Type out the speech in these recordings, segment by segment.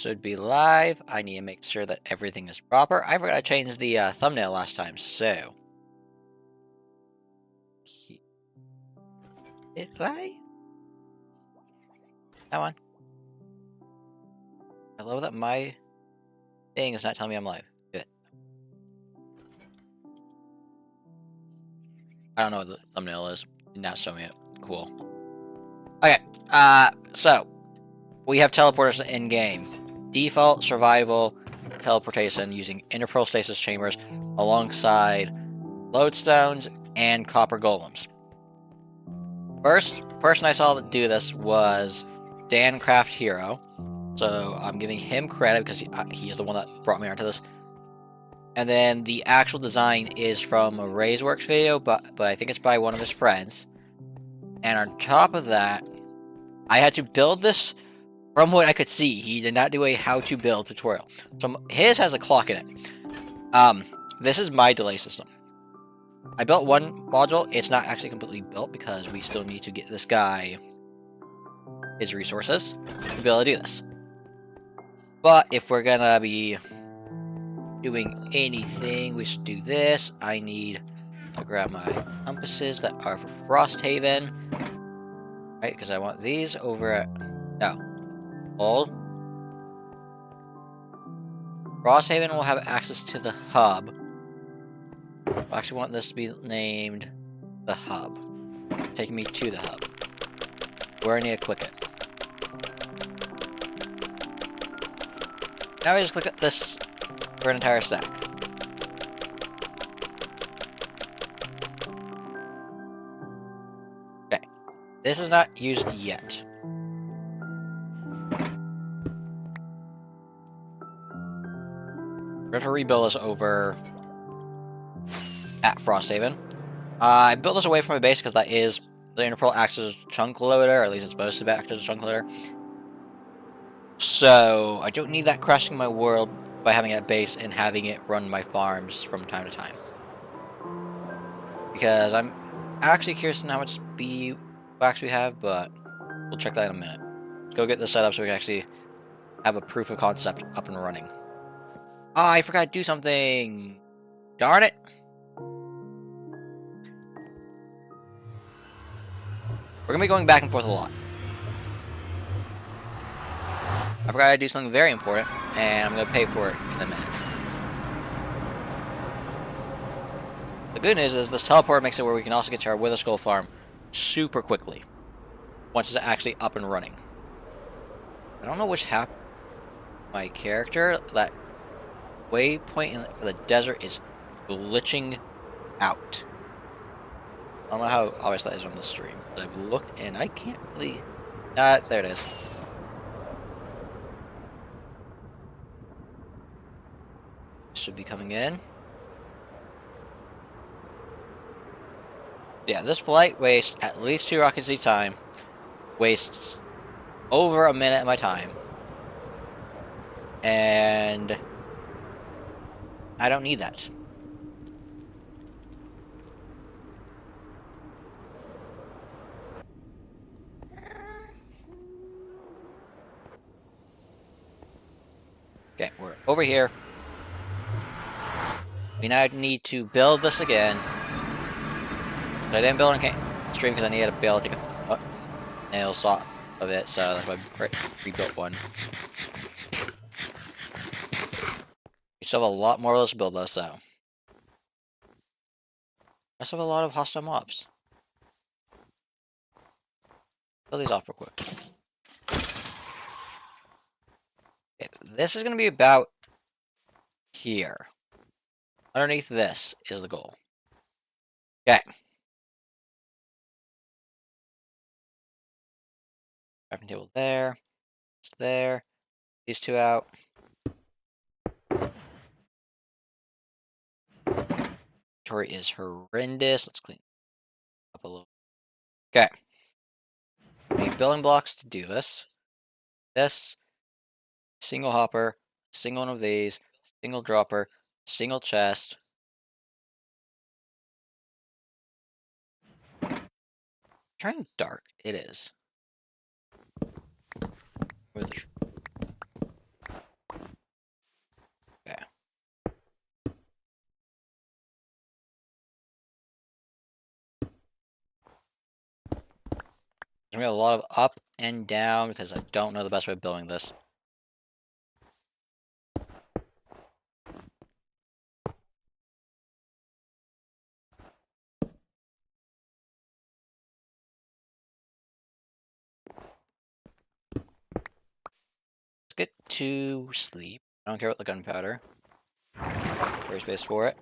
should be live. I need to make sure that everything is proper. I forgot to change the thumbnail last time, so. Did I? Come on. I love that my thing is not telling me I'm live. Good. I don't know what the thumbnail is. Did not show me it. Cool. Okay. So we have teleporters in game. Default survival teleportation using interpearl stasis chambers alongside lodestones and copper golems. First person I saw that do this was DanCraftHero, so I'm giving him credit because he's the one that brought me onto this. And then the actual design is from a RazeWorks video, but I think it's by one of his friends. And on top of that, I had to build this from what I could see. He did not do a how-to build tutorial. So his has a clock in it. This is my delay system. I built one module. It's not actually completely built because we still need to get this guy his resources to be able to do this. But if we're gonna be doing anything, we should do this. I need to grab my compasses that are for Frosthaven. Right, because I want these over at... No. Hold. Frosthaven will have access to the hub. I actually want this to be named the hub. Taking me to the hub. Where I need to click it. Now I just click at this for an entire stack. Okay. This is not used yet. We're going to rebuild this over at Frosthaven. I built this away from my base because that is the interpearl acts as a chunk loader, or at least it's supposed to act as a chunk loader. So I don't need that crashing my world by having it at base and having it run my farms from time to time. Because I'm actually curious to know how much bee wax we have, but we'll check that in a minute. Let's go get this set up so we can actually have a proof of concept up and running. Ah, I forgot to do something! Darn it! We're going to be going back and forth a lot. I forgot to do something very important, and I'm going to pay for it in a minute. The good news is this teleport makes it where we can also get to our Wither Skull farm super quickly. Once it's actually up and running. I don't know which happened. My character, that waypoint for the desert is glitching out. I don't know how obvious that is on the stream, but I've looked and I can't really... there it is. Should be coming in. Yeah, this flight wastes at least 2 rockets each time. Wastes over a minute of my time. And I don't need that. Okay, we're over here. We now need to build this again. I didn't build on stream because I needed to build like a nail saw of it, so that's why I rebuilt one. We still have a lot more of those to build though, so. I still have a lot of hostile mobs. Build these off real quick. Okay, this is going to be about here. Underneath this is the goal. Okay. Crafting table there. It's there. These two out. Inventory is horrendous. Let's clean up a little. Okay. We need building blocks to do this. This. Single hopper. Single one of these. Single dropper. Single chest. Trying dark. It is. I'm gonna a lot of up and down because I don't know the best way of building this. Let's get to sleep. I don't care about the gunpowder. There's space for it.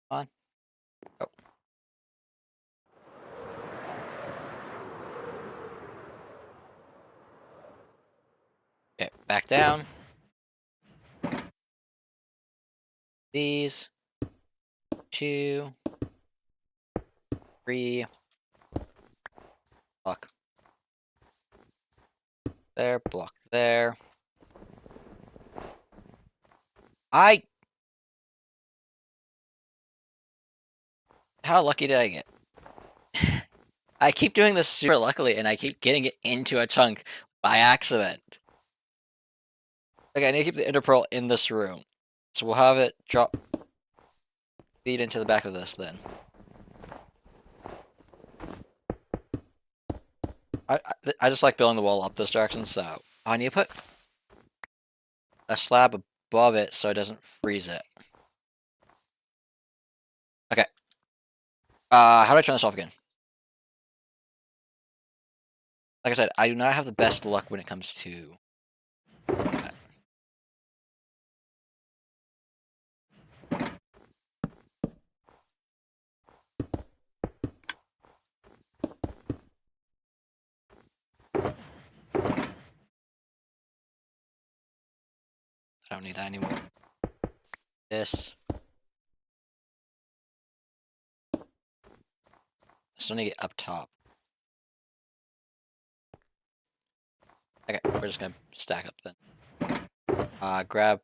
Come on. Oh. Okay, back down. These. 2. 3. Block. There, block there. How lucky did I get? I keep doing this super luckily, and I keep getting it into a chunk by accident. Okay, I need to keep the ender pearl in this room. So we'll have it drop feed into the back of this then. I just like building the wall up this direction, so I need to put a slab above it so it doesn't freeze it. Okay. How do I turn this off again? Like I said, I do not have the best luck when it comes to that. I don't need that anymore. This. I still need to get up top. Okay, we're just gonna stack up then. Grab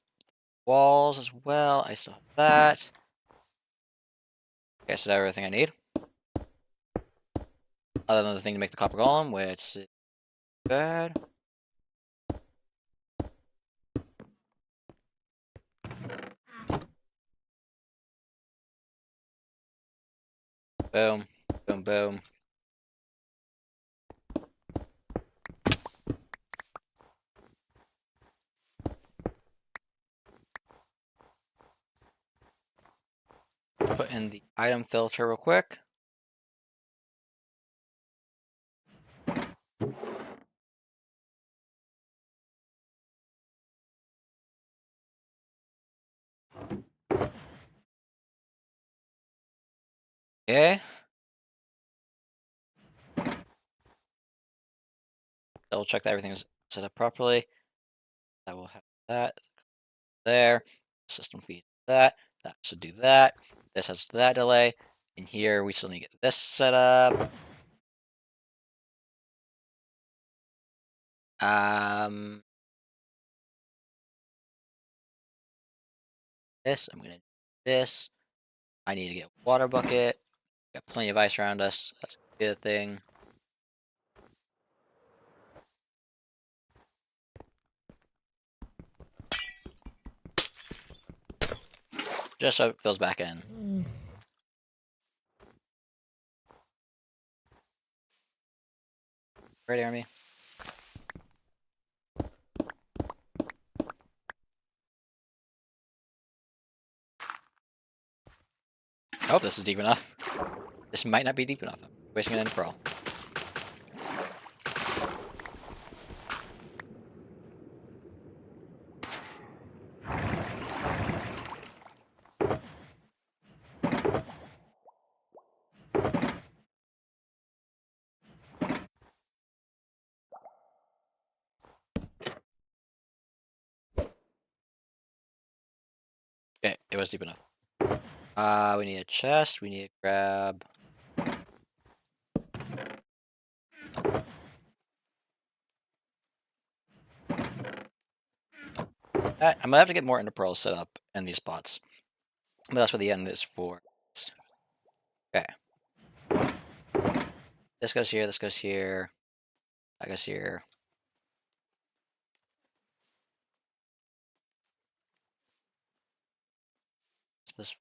walls as well. I still have that. Okay, so I have everything I need. Other than the thing to make the copper golem, which is bad. Boom. Boom, boom. Put in the item filter real quick. Okay. Double check that everything is set up properly. That will have that there. System feeds that. That should do that. This has that delay. In here, we still need to get this set up. This, I'm gonna do this. I need to get a water bucket. Got plenty of ice around us. That's a good thing. Just so it fills back in. Ready, army? I hope this is deep enough. This might not be deep enough. I'm wasting an end pearl. Okay, it was deep enough. We need a chest. We need to grab. I'm gonna have to get more ender pearls set up in these spots. But that's what the end is for. Okay. This goes here, this goes here, that goes here. this.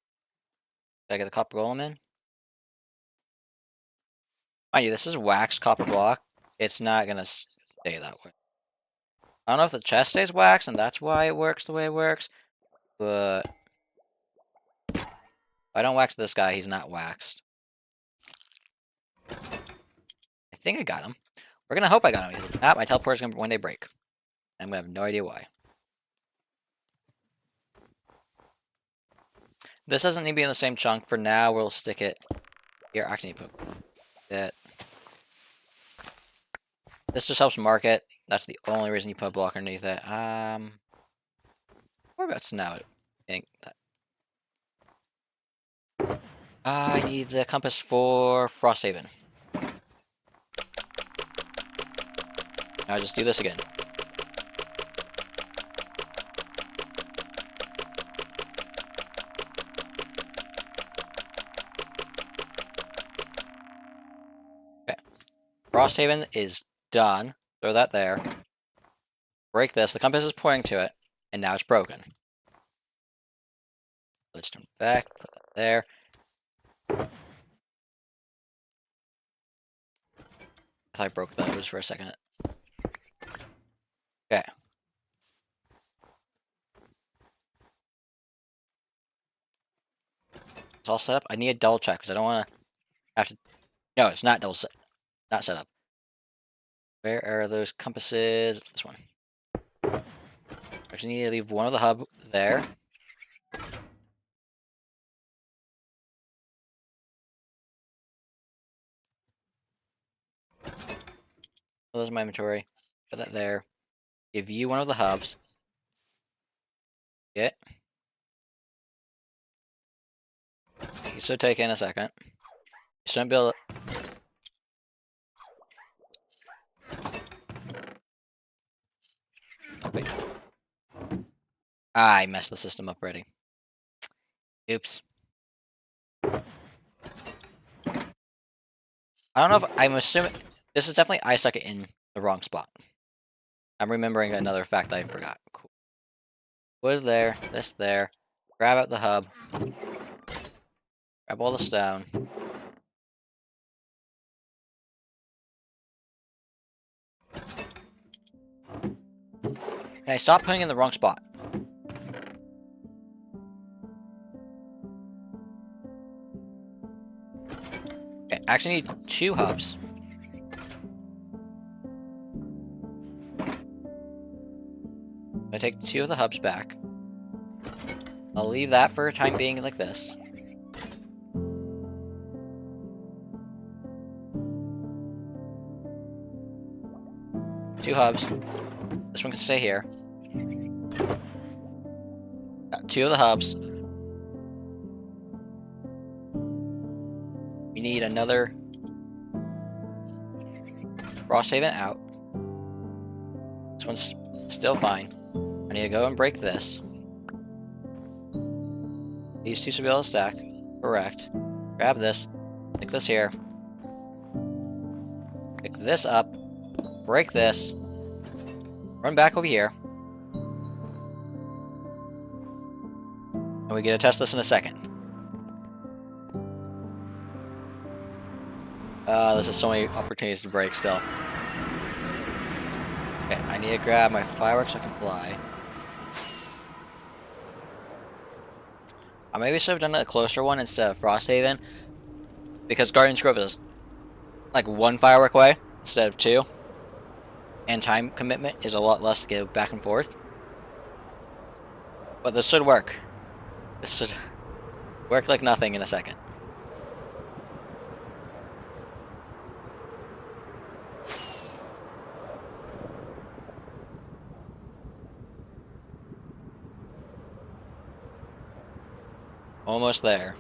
Did I get the copper golem in? Mind you, this is waxed copper block. It's not gonna stay that way. I don't know if the chest stays waxed and that's why it works the way it works, but if I don't wax this guy, he's not waxed. I think I got him. We're gonna hope I got him. Because if not, my teleporter's gonna one day break. I'm gonna have no idea why. This doesn't need to be in the same chunk. For now, we'll stick it here. I actually need to put it. This just helps mark it. That's the only reason you put a block underneath it. What about snow? I think that. I need the compass for Frosthaven. Now just do this again. Okay. Frosthaven is done. Throw that there. Break this. The compass is pointing to it, and now it's broken. Let's turn back. Put that there. I thought I broke those for a second. Okay. It's all set up. I need a double check because I don't want to have to. No, it's not not set up. Where are those compasses? It's this one. Actually, need to leave one of the hub there. Those in my inventory. Put that there. Give you one of the hubs. Get. These should take in a second. You shouldn't be able to. Wait. I messed the system up already. Oops. I don't know if I'm assuming this is definitely I stuck it in the wrong spot. I'm remembering another fact I forgot. Cool. Wood there, this there. Grab out the hub. Grab all the stone. Can I stop putting in the wrong spot? Okay, I actually need 2 hubs. I take 2 of the hubs back. I'll leave that for a time being like this. Two hubs. This one can stay here. Got 2 of the hubs. We need another Frosthaven out. This one's still fine. I need to go and break this. These 2 should be able to stack. Correct. Grab this. Stick this here. Pick this up. Break this. Run back over here. And we get to test this in a second. This is so many opportunities to break still. Okay, I need to grab my fireworks so I can fly. I maybe should have done a closer one instead of Frosthaven. Because Guardian's Grove is like 1 firework away instead of 2. And time commitment is a lot less to go back and forth. But this should work. This should work like nothing in a second. Almost there.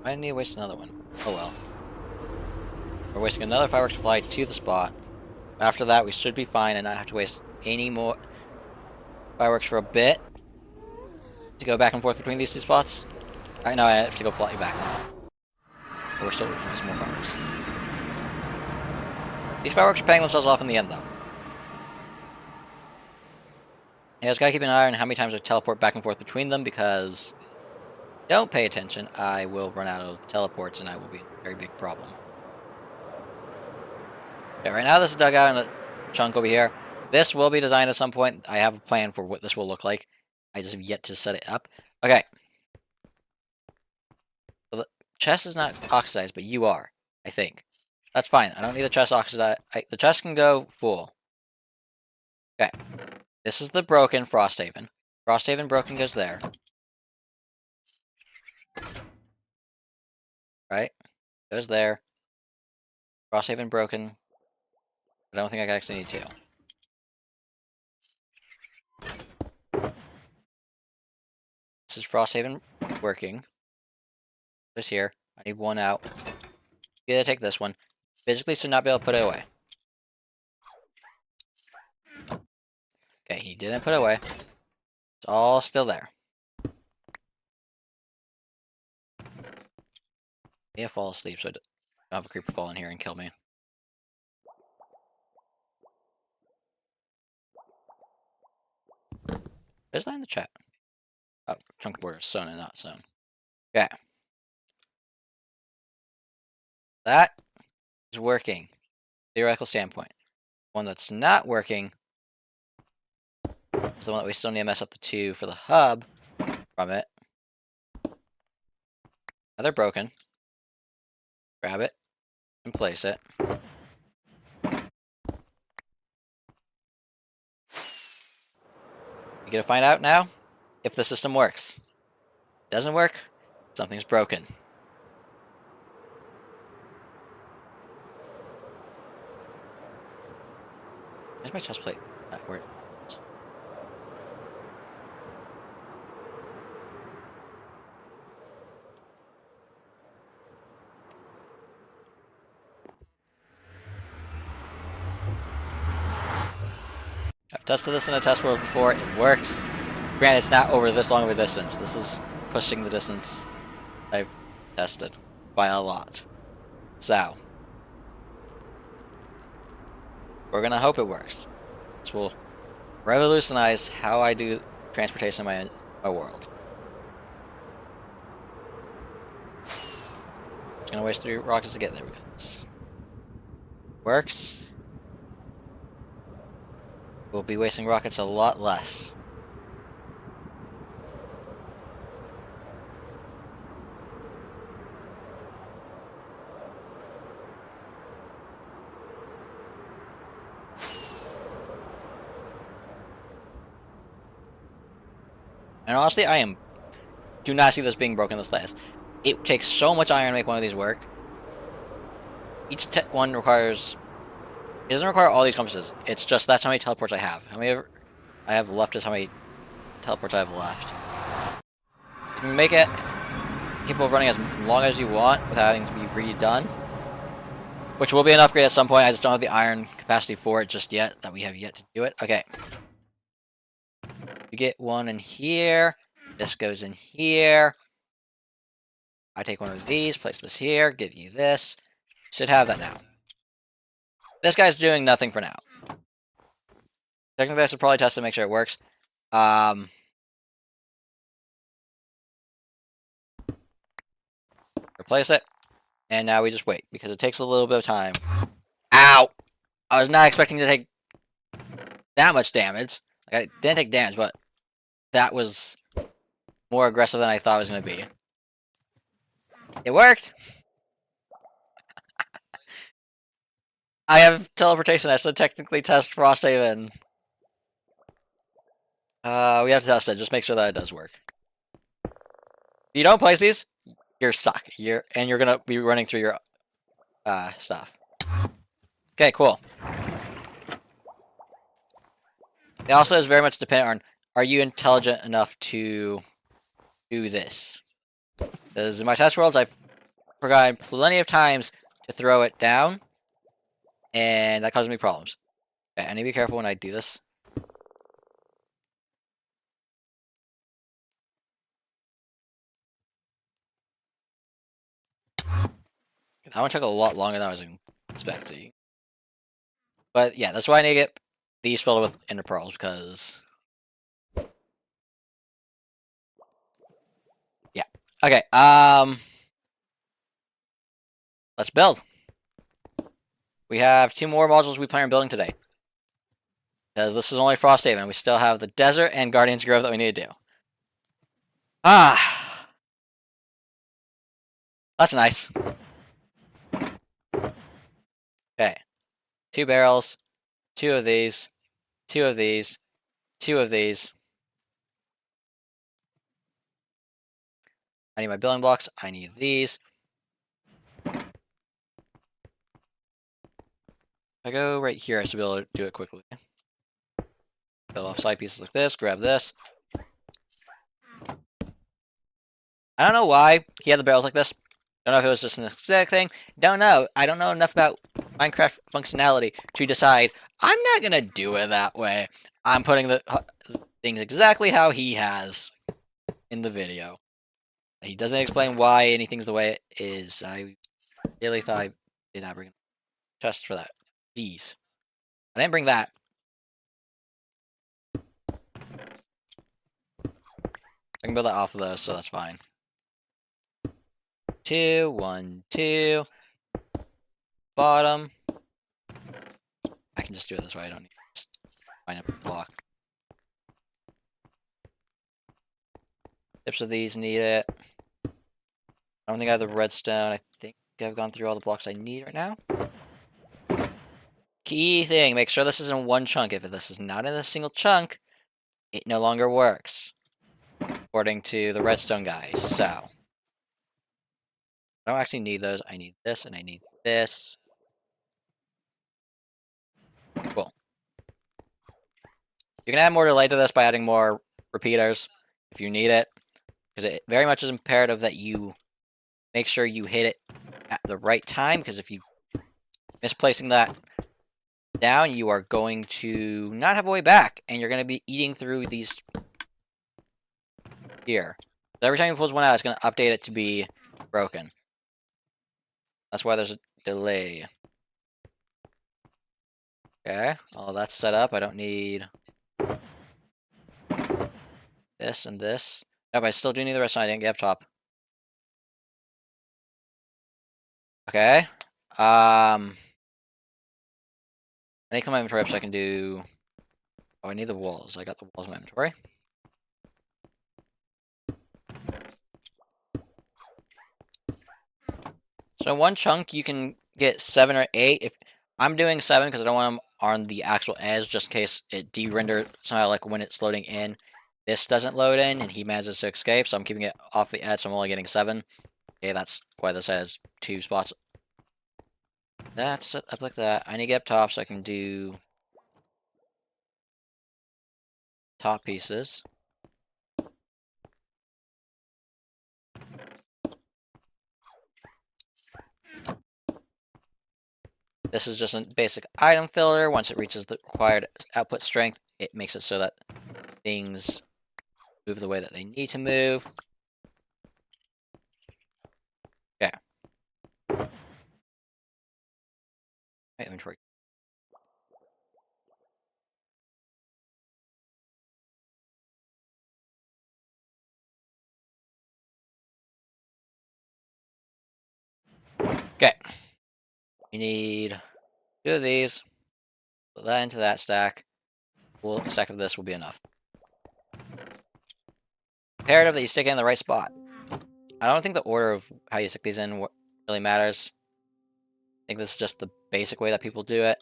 I need to waste another one. Oh well. We're wasting another fireworks to fly to the spot. After that, we should be fine and not have to waste any more fireworks for a bit. To go back and forth between these 2 spots. Right now, I have to go fly back. But we're still getting some more fireworks. These fireworks are paying themselves off in the end, though. Yeah, just gotta keep an eye on how many times I teleport back and forth between them, because don't pay attention, I will run out of teleports and I will be in a very big problem. Okay, right now this is dug out in a chunk over here. This will be designed at some point. I have a plan for what this will look like. I just have yet to set it up. Okay. So the chest is not oxidized, but you are, I think. That's fine. I don't need the chest oxidized. The chest can go full. Okay. This is the broken Frosthaven. Frosthaven broken goes there. Right? Goes there. Frosthaven broken. I don't think I actually need to. This is Frosthaven working. This here. I need one out. You gotta take this one. Physically should not be able to put it away. Okay, he didn't put it away. It's all still there. I need to fall asleep so I don't have a creeper fall in here and kill me. Is that in the chat? Oh, chunk border is sewn and not sewn. Okay. That is working. Theoretical standpoint. One that's not working is the one that we still need to mess up the two for the hub from it. Now they're broken. Grab it and place it. You gonna find out now if the system works. Doesn't work, something's broken. Where's my chest plate? Where? I've tested this in a test world before. It works. Granted, it's not over this long of a distance. This is pushing the distance I've tested by a lot. So, we're gonna hope it works. This will revolutionize how I do transportation in my world. Just gonna waste 3 rockets to get there. Because works. We'll be wasting rockets a lot less. And honestly, do not see this being broken this last. It takes so much iron to make one of these work. Each one requires... It doesn't require all these compasses. It's just that's how many teleports I have. How many I have left is how many teleports I have left. You can make it capable of running as long as you want without having to be redone. Which will be an upgrade at some point. I just don't have the iron capacity for it just yet. That we have yet to do it. Okay. You get one in here. This goes in here. I take one of these, place this here, give you this. Should have that now. This guy's doing nothing for now. Technically, I should probably test to make sure it works. Replace it. And now we just wait, because it takes a little bit of time. Ow! I was not expecting to take that much damage. Like, I didn't take damage, but that was more aggressive than I thought it was going to be. It worked! I have teleportation. I should technically test Frosthaven. We have to test it. Just make sure that it does work. If you don't place these, you're stuck. You're gonna be running through your stuff. Okay, cool. It also is very much dependent on, are you intelligent enough to do this? Because in my test worlds, I've forgotten plenty of times to throw it down, and that causes me problems. Okay, I need to be careful when I do this. That one took a lot longer than I was expecting. But yeah, that's why I need to get these filled with ender pearls, because... Yeah. Okay, let's build. We have 2 more modules we plan on building today. Because this is only Frosthaven, we still have the Desert and Guardian's Grove that we need to do. Ah! That's nice. Okay. 2 barrels, 2 of these, 2 of these, 2 of these. I need my building blocks, I need these. If I go right here, I should be able to do it quickly. Build off side pieces like this, grab this. I don't know why he had the barrels like this. Don't know if it was just an aesthetic thing. Don't know. I don't know enough about Minecraft functionality to decide I'm not going to do it that way. I'm putting the things exactly how he has in the video. He doesn't explain why anything's the way it is. I really thought I did not bring a chest for that. Jeez. I didn't bring that. I can build that off of those, so that's fine. 2, 1, 2. Bottom. I can just do it this way. I don't need to find a block. Tips of these need it. I don't think I have the redstone. I think I've gone through all the blocks I need right now. Key thing, make sure this is in one chunk. If this is not in a single chunk, it no longer works. According to the redstone guys, so. I don't actually need those. I need this and I need this. Cool. You can add more delay to this by adding more repeaters if you need it. Because it very much is imperative that you make sure you hit it at the right time. Because if you misplacing that down, you are going to not have a way back. And you're going to be eating through these here. So every time you pulls one out, it's going to update it to be broken. That's why there's a delay. Okay, all that's set up. I don't need this and this. No, but I still do need the rest of it. I didn't get up top. Okay. I need to clean my inventory up so I can do... Oh, I need the walls. I got the walls in my inventory. So in one chunk, you can get 7 or 8. If I'm doing 7 because I don't want them on the actual edge, just in case it de-renders somehow, like when it's loading in. This doesn't load in, and he manages to escape, so I'm keeping it off the edge, so I'm only getting 7. Okay, that's why this has 2 spots. That's set up like that. I need to get up top so I can do top pieces. This is just a basic item filler. Once it reaches the required output strength, it makes it so that things move the way that they need to move. Okay. My inventory. Okay. We need 2 of these. Put that into that stack. A stack of this will be enough. Imperative that you stick it in the right spot. I don't think the order of how you stick these in really matters. I think this is just the basic way that people do it.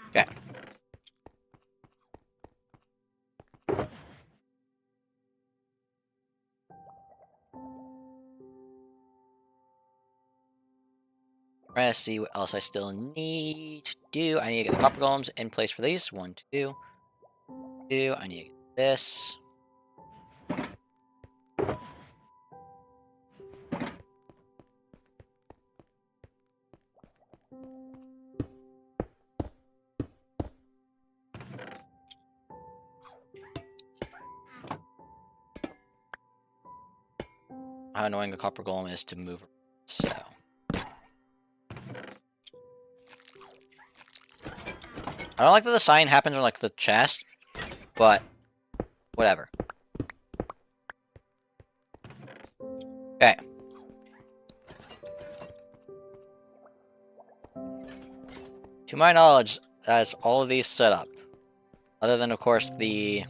Okay. We're gonna see what else I still need to do. I need to get the copper golems in place for these. 1, 2. 2. I need to get this. how annoying a copper golem is to move. So. I don't like that the sign happens on, like, the chest, but whatever. Okay. To my knowledge, that's all of these set up. Other than, of course, the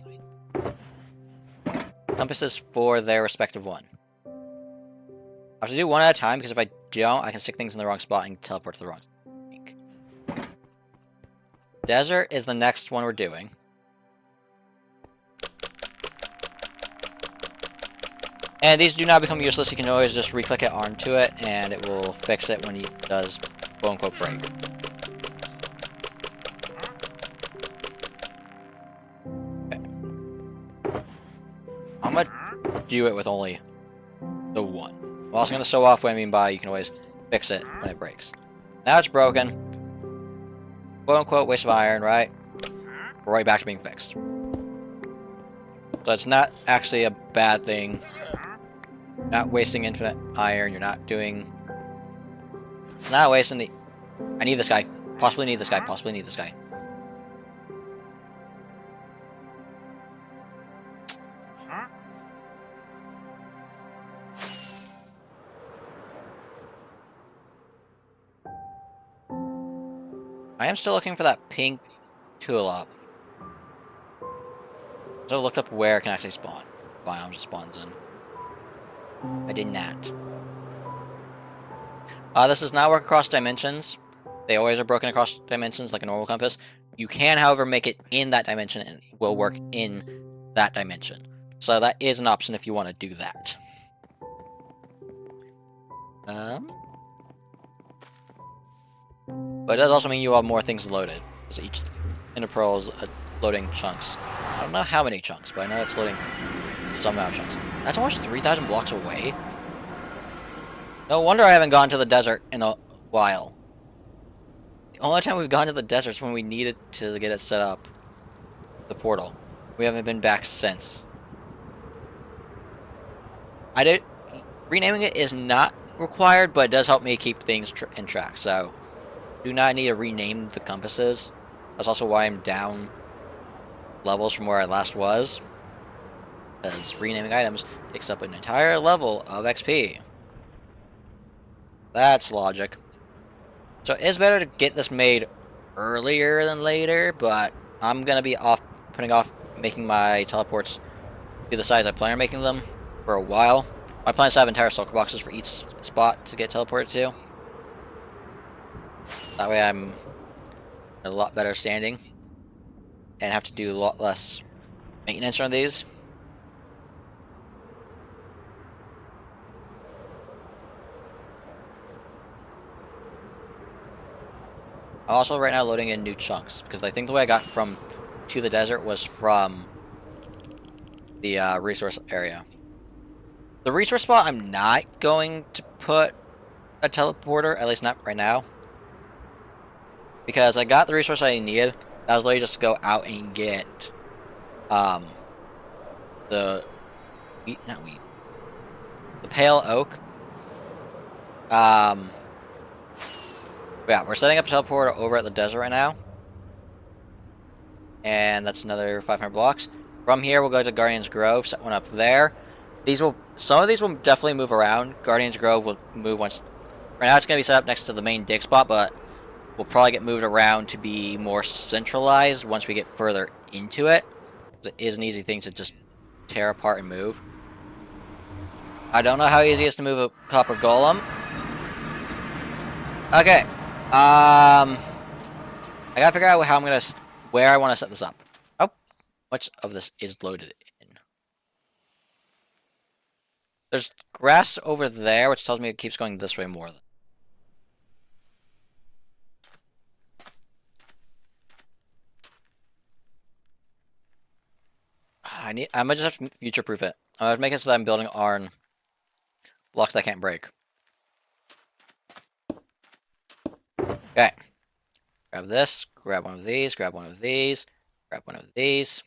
compasses for their respective one. I have to do one at a time, because if I don't, I can stick things in the wrong spot and teleport to the wrong spot. Desert is the next one we're doing. And these do not become useless. You can always just re-click it onto it, and it will fix it when it does quote-unquote break. Okay. I'm gonna do it with only the one. I'm also gonna show off what I mean by you can always fix it when it breaks. Now it's broken. Quote-unquote waste of iron, right? Right back to being fixed. So it's not actually a bad thing. Not wasting infinite iron, you're not doing... Not wasting the... I need this guy. Possibly need this guy, possibly need this guy. I am still looking for that pink tulip. So I looked up where it can actually spawn. Biome just spawns in. I did not. This does not work across dimensions. They always are broken across dimensions like a normal compass. You can, however, make it in that dimension and it will work in that dimension. So that is an option if you want to do that. But it does also mean you have more things loaded. Because each Ender Pearl is loading chunks. I don't know how many chunks, but I know it's loading some amount of chunks. That's almost 3,000 blocks away. No wonder I haven't gone to the desert in a while. The only time we've gone to the desert is when we needed to get it set up. The portal. We haven't been back since. Renaming it is not required, but it does help me keep things in track, so... Do not need to rename the compasses. That's also why I'm down levels from where I last was. Because renaming items takes up an entire level of XP. That's logic. So it is better to get this made earlier than later, but I'm going to be putting off making my teleports to the size I plan on making them for a while. My plan is to have entire shulker boxes for each spot to get teleported to. That way I'm in a lot better standing and have to do a lot less maintenance on these. I'm also right now loading in new chunks because I think the way I got from to the desert was from the resource area. The resource spot I'm not going to put a teleporter, at least not right now. Because I got the resource I needed. That was literally just to go out and get the pale oak. Yeah, we're setting up a teleporter over at the desert right now. And that's another 500 blocks. From here we'll go to Guardian's Grove, set one up there. Some of these will definitely move around. Guardian's Grove will move once. Right now it's gonna be set up next to the main dig spot, but will probably get moved around to be more centralized once we get further into it. It is an easy thing to just tear apart and move. I don't know how easy it is to move a copper golem. Okay. I gotta figure out how where I want to set this up. How much of this is loaded in? There's grass over there, which tells me it keeps going this way more. I might just have to future-proof it. I have to make it so that I'm building iron blocks that I can't break. Okay. Grab this, grab one of these, grab one of these, grab one of these.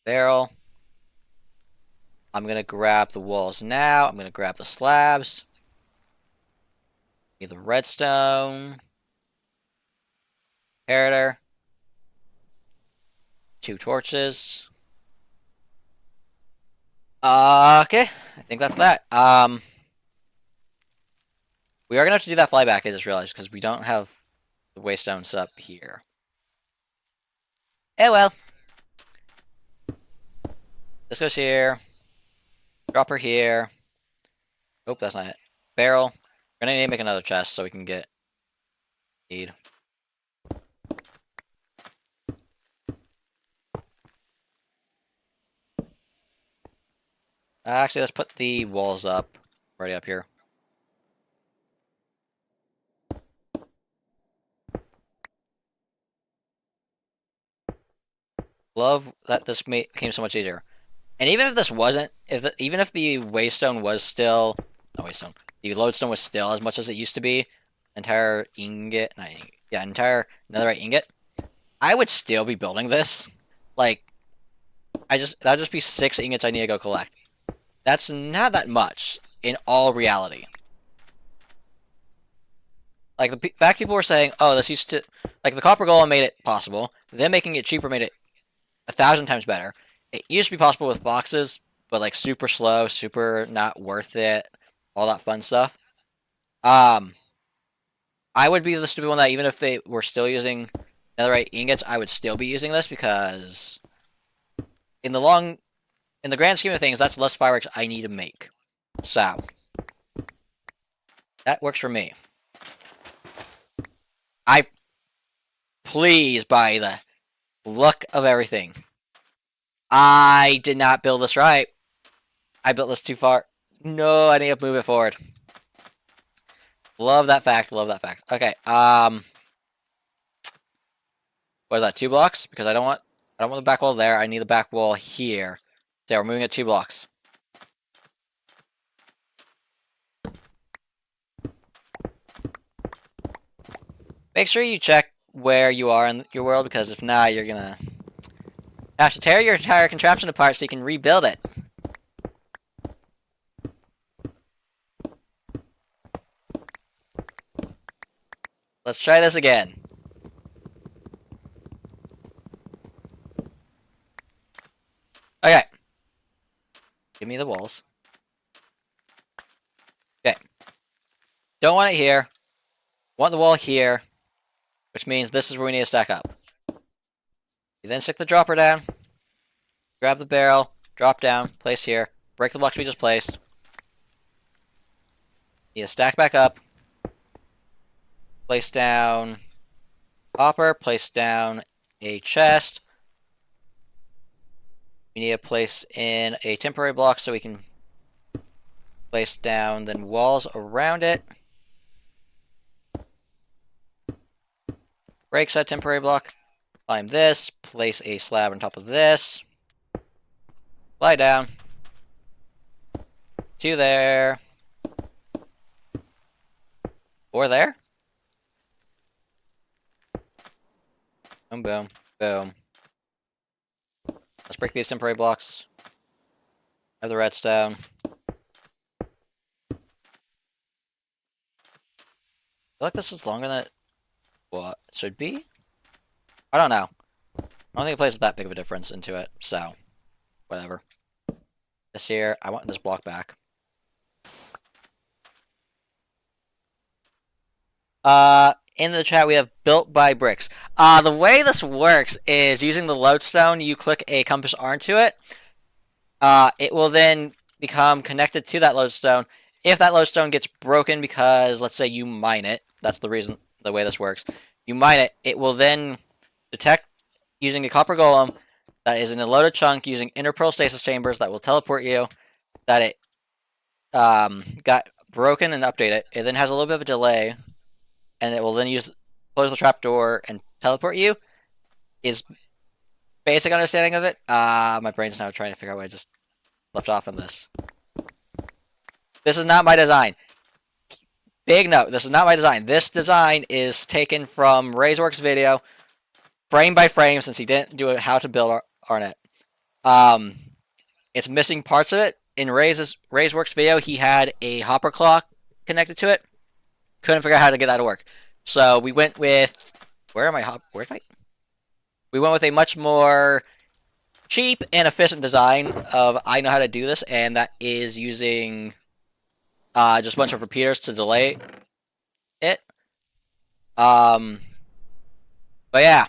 Barrel. I'm going to grab the walls now. I'm going to grab the slabs. Need the redstone. Inheritor. 2 torches. Okay. I think that's that. We are going to have to do that flyback, I just realized, because we don't have the waystones up here. Oh well. This goes here. Drop her here. Oh, that's not it. Barrel. We're gonna need to make another chest so we can get need. Actually, let's put the walls up. Already up here. Love that this became so much easier. And even if this wasn't, even if the waystone was still, no waystone, the lodestone was still as much as it used to be, entire ingot, not ingot, yeah, entire netherite ingot, I would still be building this. Like, that'd just be 6 ingots I need to go collect. That's not that much in all reality. Like, the fact people were saying, oh, this used to, like, the copper golem made it possible. Them making it cheaper made it 1,000 times better. It used to be possible with foxes, but, like, super slow, super not worth it, all that fun stuff. I would be the stupid one that even if they were still using netherite ingots, I would still be using this because in the grand scheme of things, that's less fireworks I need to make. So, that works for me. Please, by the luck of everything, I did not build this right. I built this too far. No, I need to move it forward. Love that fact. Love that fact. Okay. What is that? 2 blocks? Because I don't want the back wall there. I need the back wall here. So we're moving it 2 blocks. Make sure you check where you are in your world, because if not, you're gonna have to tear your entire contraption apart so you can rebuild it. Let's try this again. Okay. Give me the walls. Okay. Don't want it here. Want the wall here. Which means this is where we need to stack up. You then stick the dropper down. Grab the barrel. Drop down. Place here. Break the blocks we just placed. Need to stack back up. Place down copper. Place down a chest. We need to place in a temporary block so we can place down then walls around it. Break said temporary block. Climb this. Place a slab on top of this. Lie down. 2 there. 4 there. Boom, boom, boom. Let's break these temporary blocks. Have the redstone. I feel like this is longer than what it should be. I don't know. I don't think it plays that big of a difference into it, so whatever. This here, I want this block back. In the chat we have built by bricks. The way this works is using the lodestone, you click a compass onto it. It will then become connected to that lodestone. If that lodestone gets broken because, let's say, you mine it, that's the way this works. You mine it, it will then detect using a copper golem that is in a loaded chunk using inner pearl stasis chambers that will teleport you, that it got broken and update it. It then has a little bit of a delay, and it will then close the trapdoor and teleport you, is basic understanding of it. My brain's now trying to figure out where I just left off on this. This is not my design. Big note, this is not my design. This design is taken from Razorworks' video, frame by frame, since he didn't do how to build on it. It's missing parts of it, in Ray's Works video, he had a hopper clock connected to it. Couldn't figure out how to get that to work. So we went with we went with a much more cheap and efficient design of I know how to do this, and that is using just a bunch of repeaters to delay it. But yeah,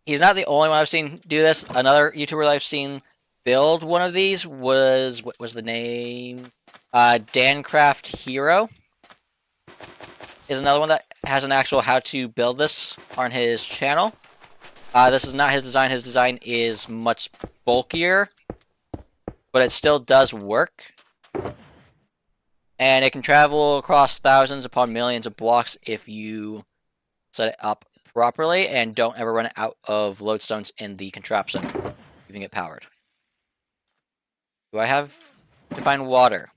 he's not the only one I've seen do this. Another YouTuber that I've seen build one of these was, what was the name? DanCraftHero is another one that has an actual how to build this on his channel. This is not his design. His design is much bulkier, but it still does work. And it can travel across thousands upon millions of blocks if you set it up properly and don't ever run out of lodestones in the contraption, keeping it powered. Do I have to find water?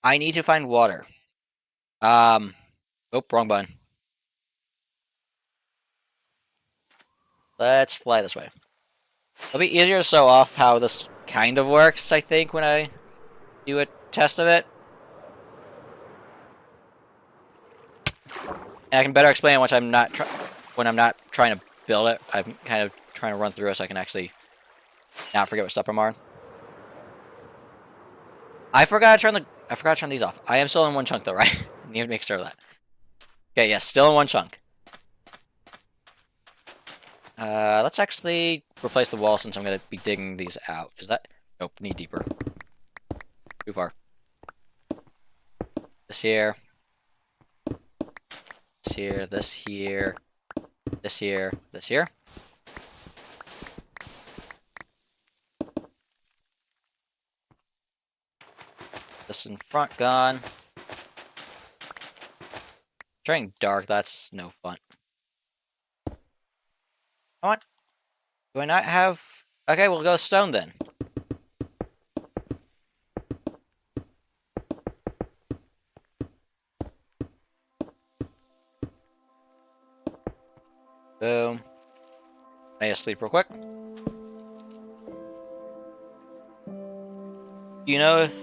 I need to find water. Oh, wrong button. Let's fly this way. It'll be easier to show off how this kind of works, I think, when I do a test of it. And I can better explain when I'm not trying to build it. I'm kind of trying to run through it so I can actually not forget what step I'm on. I forgot to turn these off. I am still in one chunk though, right? I need to make sure of that. Okay, yes, still in one chunk. Let's actually replace the wall since I'm going to be digging these out. Is that... Nope, need deeper. Too far. This here. This here, this here. This here, this here. This in front gone. Turning dark, that's no fun. Come on. Do I not have... Okay, we'll go stone then. Boom. I need to sleep real quick. Do you know if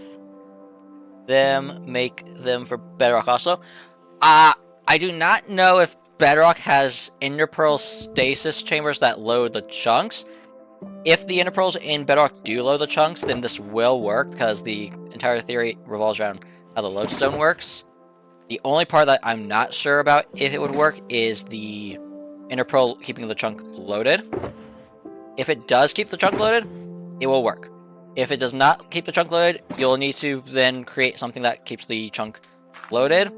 them make them for Bedrock also? I do not know if Bedrock has Ender Pearl stasis chambers that load the chunks. If the Ender Pearls in Bedrock do load the chunks, then this will work, because the entire theory revolves around how the lodestone works. The only part that I'm not sure about if it would work is the Ender Pearl keeping the chunk loaded. If it does keep the chunk loaded, it will work. If it does not keep the chunk loaded, you'll need to then create something that keeps the chunk loaded.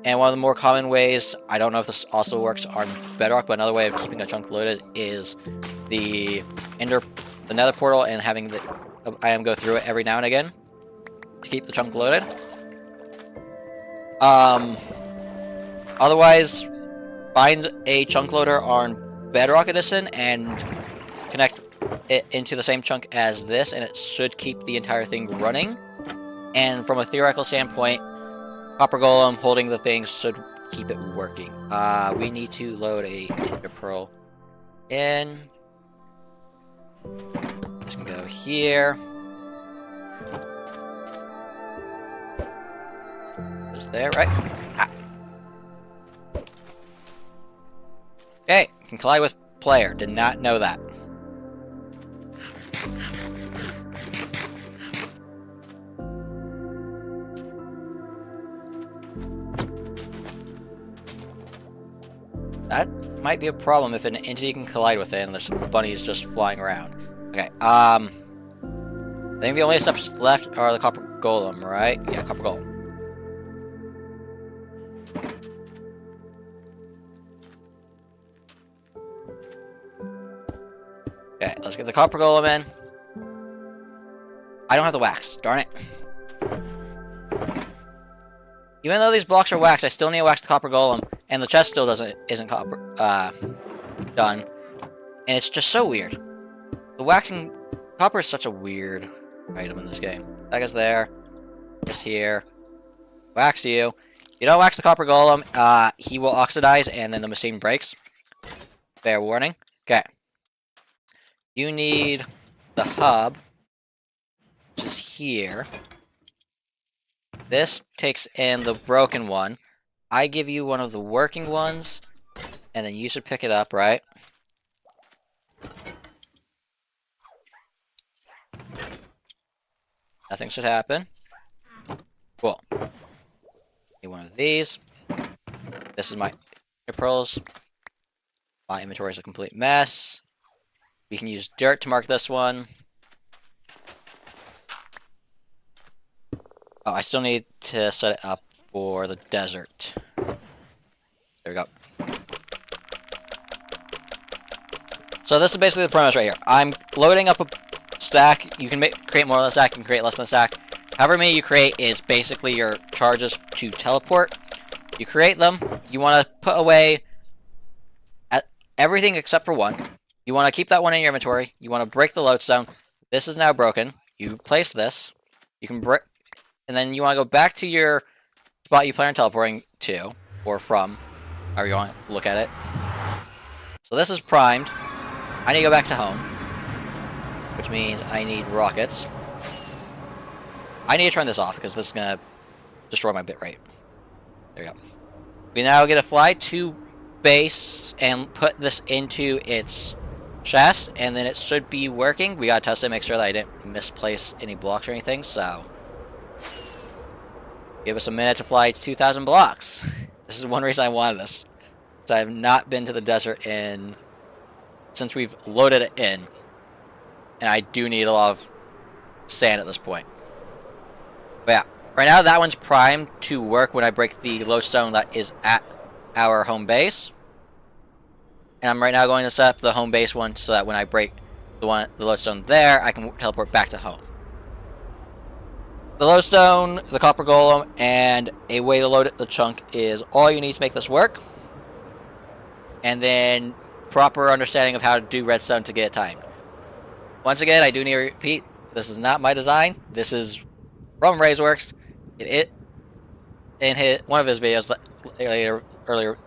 And one of the more common ways, I don't know if this also works on Bedrock, but another way of keeping a chunk loaded is the nether portal and having the item go through it every now and again to keep the chunk loaded. Otherwise, find a chunk loader on Bedrock Edition and connect it into the same chunk as this, and it should keep the entire thing running. And from a theoretical standpoint, Copper Golem holding the thing should keep it working. We need to load a Ender Pearl in. This can go here. There's there, right? Ah. Okay, can collide with player. Did not know that. That might be a problem if an entity can collide with it and there's some bunnies just flying around. Okay, I think the only steps left are the Copper Golem, right? Yeah, Copper Golem. Okay, let's get the Copper Golem in. I don't have the wax, darn it. Even though these blocks are waxed, I still need to wax the Copper Golem, and the chest still isn't copper done. And it's just so weird. The waxing copper is such a weird item in this game. That goes there. This here. Wax you. You don't wax the Copper Golem, he will oxidize and then the machine breaks. Fair warning. Okay. You need the hub. which is here. This takes in the broken one. I give you one of the working ones, and then you should pick it up, right? Nothing should happen. Cool. Need one of these. This is my pearls. My inventory is a complete mess. We can use dirt to mark this one. Oh, I still need to set it up for the desert. There we go. So this is basically the premise right here. I'm loading up a stack. You can create more than a stack. You can create less than a stack. However many you create is basically your charges to teleport. You create them. You want to put away everything except for one. You want to keep that one in your inventory. You want to break the lodestone. This is now broken. You place this. You can break, and then you want to go back to your spot you plan on teleporting to, or from, however you want to look at it. So this is primed. I need to go back to home, which means I need rockets. I need to turn this off because this is going to destroy my bitrate. There we go. We now get to fly to base and put this into its chest, and then it should be working. We gotta test it, make sure that I didn't misplace any blocks or anything, so give us a minute to fly to 2,000 blocks. This is one reason I wanted this. So I have not been to the desert since we've loaded it in, and I do need a lot of sand at this point. But yeah, right now that one's primed to work when I break the lodestone that is at our home base. And I'm right now going to set up the home base one so that when I break the lodestone there, I can teleport back to home. The lodestone, the copper golem, and a way to load it, the chunk, is all you need to make this work. And then proper understanding of how to do redstone to get it timed. Once again, I do need to repeat, this is not my design. This is from RazeWorks. In one of his videos earlier,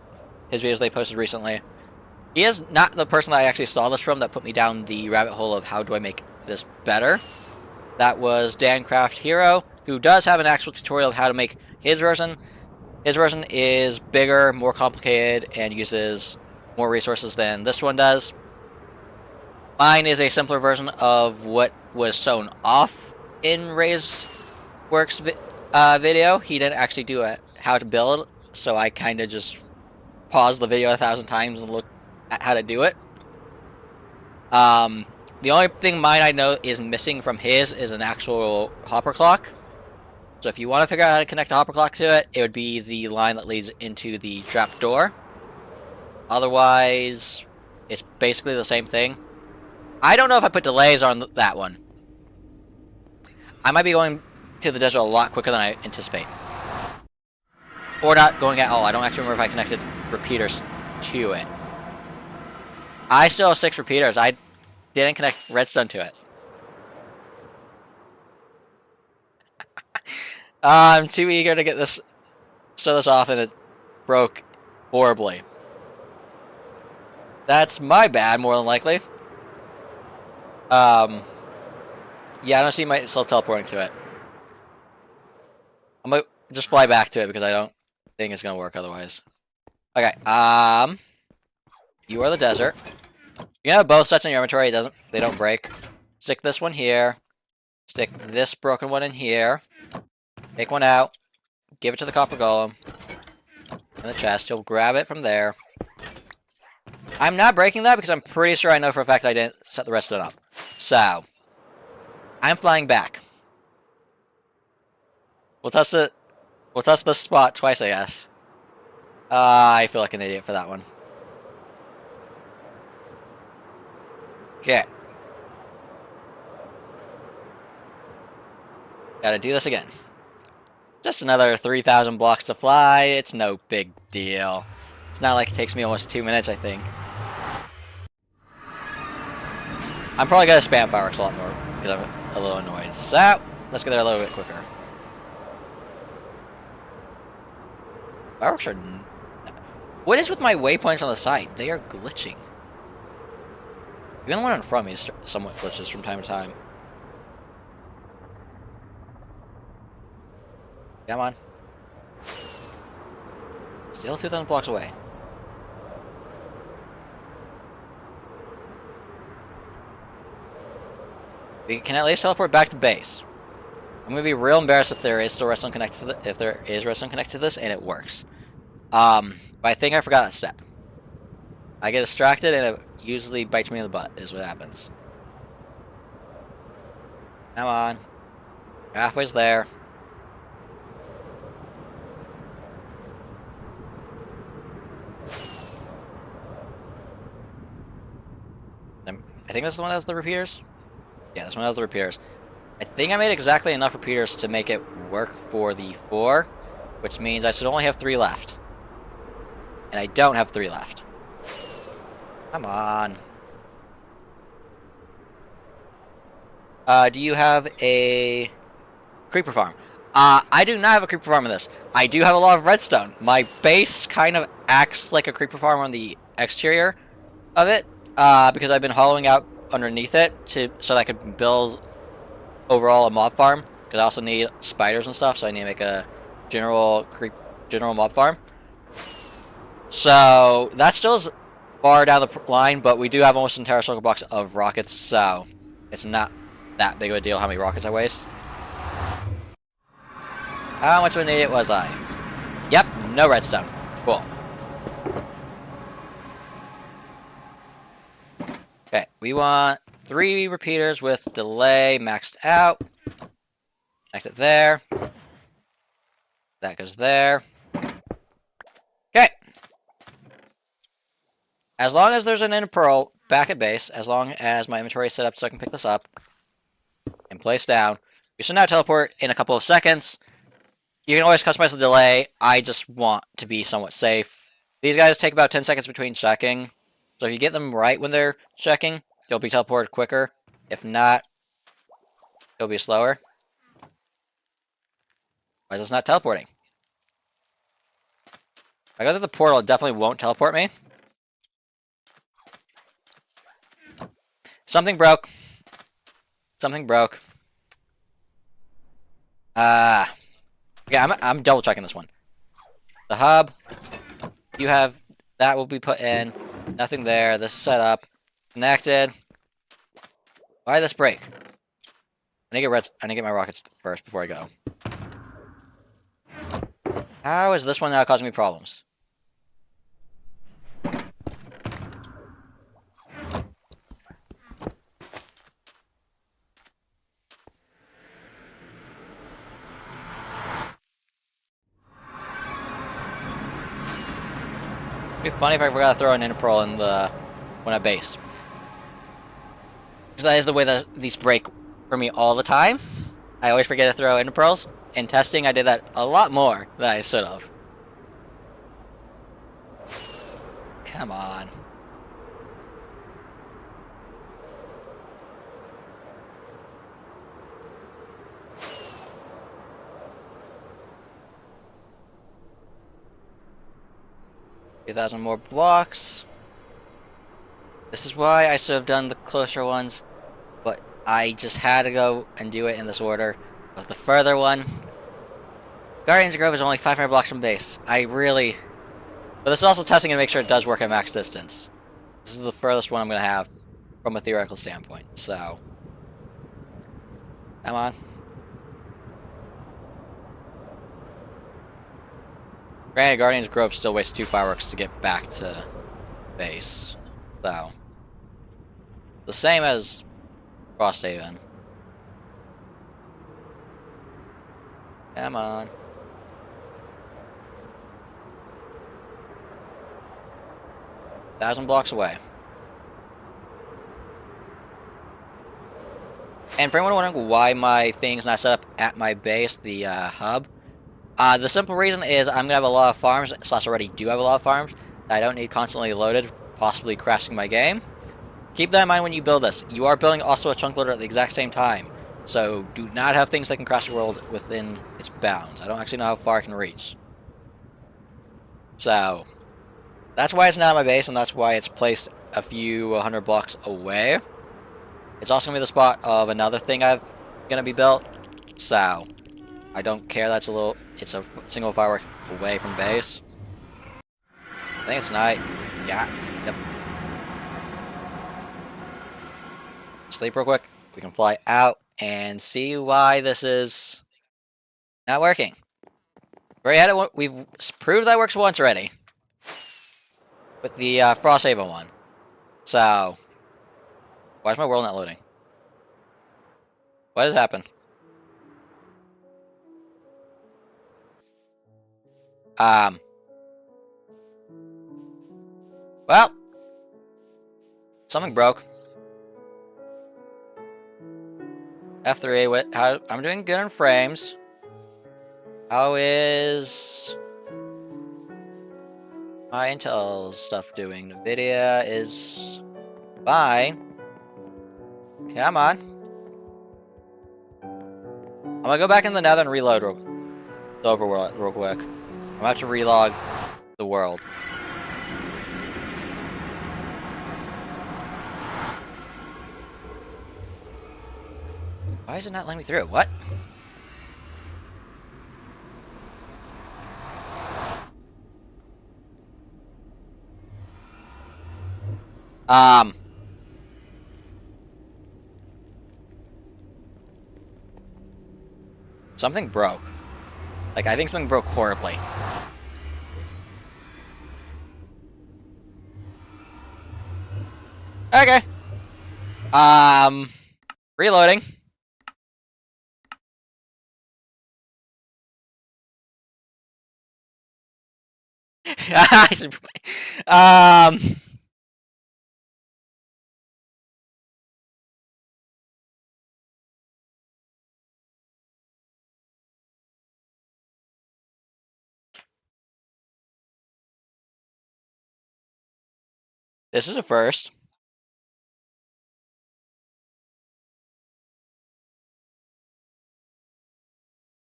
his videos they posted recently. He is not the person that I actually saw this from that put me down the rabbit hole of how do I make this better. That was DanCraftHero, who does have an actual tutorial of how to make his version. His version is bigger, more complicated, and uses more resources than this one does. Mine is a simpler version of what was shown off in RazeWorks video. He didn't actually do how to build, so I kind of just paused the video 1,000 times and looked at how to do it. The only thing mine I know is missing from his is an actual hopper clock. So if you want to figure out how to connect a hopper clock to it, it would be the line that leads into the trap door. Otherwise, it's basically the same thing. I don't know if I put delays on that one. I might be going to the desert a lot quicker than I anticipate. Or not going at all. I don't actually remember if I connected repeaters to it. I still have 6 repeaters. I didn't connect redstone to it. I'm too eager to get this, show this off, and it broke horribly. That's my bad, more than likely. Yeah, I don't see myself teleporting to it. I'm gonna just fly back to it because I don't think it's gonna work otherwise. Okay, you are the desert. You have both sets in your inventory, they don't break. Stick this one here. Stick this broken one in here. Take one out. Give it to the copper golem. In the chest, you'll grab it from there. I'm not breaking that because I'm pretty sure I know for a fact I didn't set the rest of it up. So, I'm flying back. We'll test it. We'll test this spot twice, I guess. I feel like an idiot for that one. Okay. Gotta do this again. Just another 3,000 blocks to fly. It's no big deal. It's not like it takes me almost 2 minutes, I think. I'm probably gonna spam fireworks a lot more because I'm a little annoyed. So, let's get there a little bit quicker. Fireworks are... What is with my waypoints on the side? They are glitching. Even the one in front of me is somewhat glitches from time to time. Come on. Still 2,000 blocks away. We can at least teleport back to base. I'm gonna be real embarrassed if there is still redstone connected to if there is redstone connected to this and it works. But I think I forgot that step. I get distracted and it usually bites me in the butt, is what happens. Come on. Halfway's there. I think this is the one that has the repeaters. Yeah, this one has the repeaters. I think I made exactly enough repeaters to make it work for the 4, which means I should only have 3 left. And I don't have 3 left. Come on. Do you have a creeper farm? I do not have a creeper farm in this. I do have a lot of redstone. My base kind of acts like a creeper farm on the exterior of it, because I've been hollowing out underneath it so that I could build overall a mob farm. Because I also need spiders and stuff, so I need to make a general mob farm. So that still is far down the line, but we do have almost an entire circle box of rockets, so it's not that big of a deal how many rockets I waste. How much of an idiot was I? Yep, no redstone. Cool. Okay, we want 3 repeaters with delay maxed out. Connect it there. That goes there. Okay. As long as there's an ender pearl back at base, as long as my inventory is set up so I can pick this up and place down, we should now teleport in a couple of seconds. You can always customize the delay. I just want to be somewhat safe. These guys take about 10 seconds between checking. So if you get them right when they're checking, they'll be teleported quicker. If not, it'll be slower. Why is this not teleporting? If I go through the portal, it definitely won't teleport me. Something broke. Something broke. Yeah, I'm double checking this one. The hub. You have that will be put in. Nothing there. This is set up. Connected. Why did this break? I need to get my rockets first before I go. How is this one now causing me problems? It'd be funny if I forgot to throw an ender pearl in the when I base. Because that is the way that these break for me all the time. I always forget to throw ender pearls. In testing, I did that a lot more than I should have. Come on. $2,000 more blocks. This is why I should have done the closer ones, but I just had to go and do it in this order of the further one. Guardians Grove is only 500 blocks from base. But this is also testing to make sure it does work at max distance. This is the furthest one I'm going to have from a theoretical standpoint, so. Come on. Granted, Guardians Grove still wastes 2 fireworks to get back to base. So. The same as Frosthaven. Come on. $1,000 blocks away. And for anyone wondering why my thing's not set up at my base, the hub, the simple reason is I'm going to have a lot of farms, / already do have a lot of farms, that I don't need constantly loaded, possibly crashing my game. Keep that in mind when you build this. You are building also a chunk loader at the exact same time. So do not have things that can crash the world within its bounds. I don't actually know how far I can reach. So that's why it's not at my base, and that's why it's placed a few 100 blocks away. It's also going to be the spot of another thing I'm going to be built. So I don't care that's a little it's a single firework away from base. I think it's night. Yeah. Yep. Sleep real quick. We can fly out and see why this is not working. We've proved that works once already with the Frosthaven one. So, why is my world not loading? What has happened? Well, something broke. F3, I'm doing good in frames. How is my Intel stuff doing? NVIDIA is fine. Come on. I'm gonna go back in the Nether and reload the overworld real quick. I'm gonna have to relog the world. Why is it not letting me through? What? Something broke. Like, I think something broke horribly. Okay. Reloading. This is a first.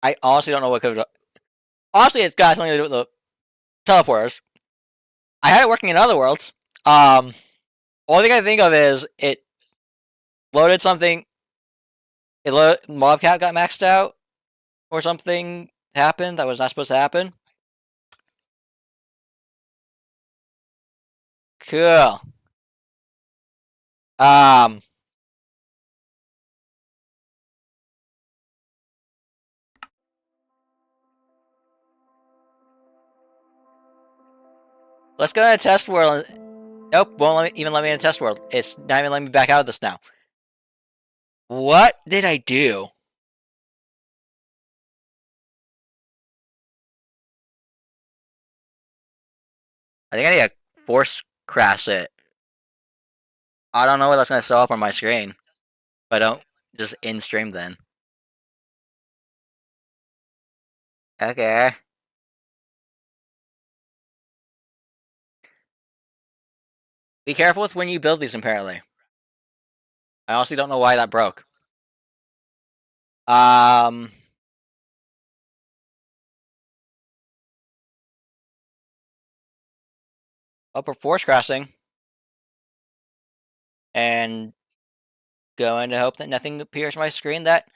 I honestly don't know what could have done. Honestly, it's got something to do with the teleporters. I had it working in other worlds. Only thing I think of is it loaded something. Mobcat got maxed out, or something happened that was not supposed to happen. Cool. Let's go to a test world. Nope, won't even let me in a test world. It's not even letting me back out of this now. What did I do? I think I need to force crash it. I don't know what that's going to show up on my screen. If I don't just in stream then. Okay. Be careful with when you build these, apparently. I honestly don't know why that broke. Oh, we're force crashing. And going to hope that nothing appears on my screen that...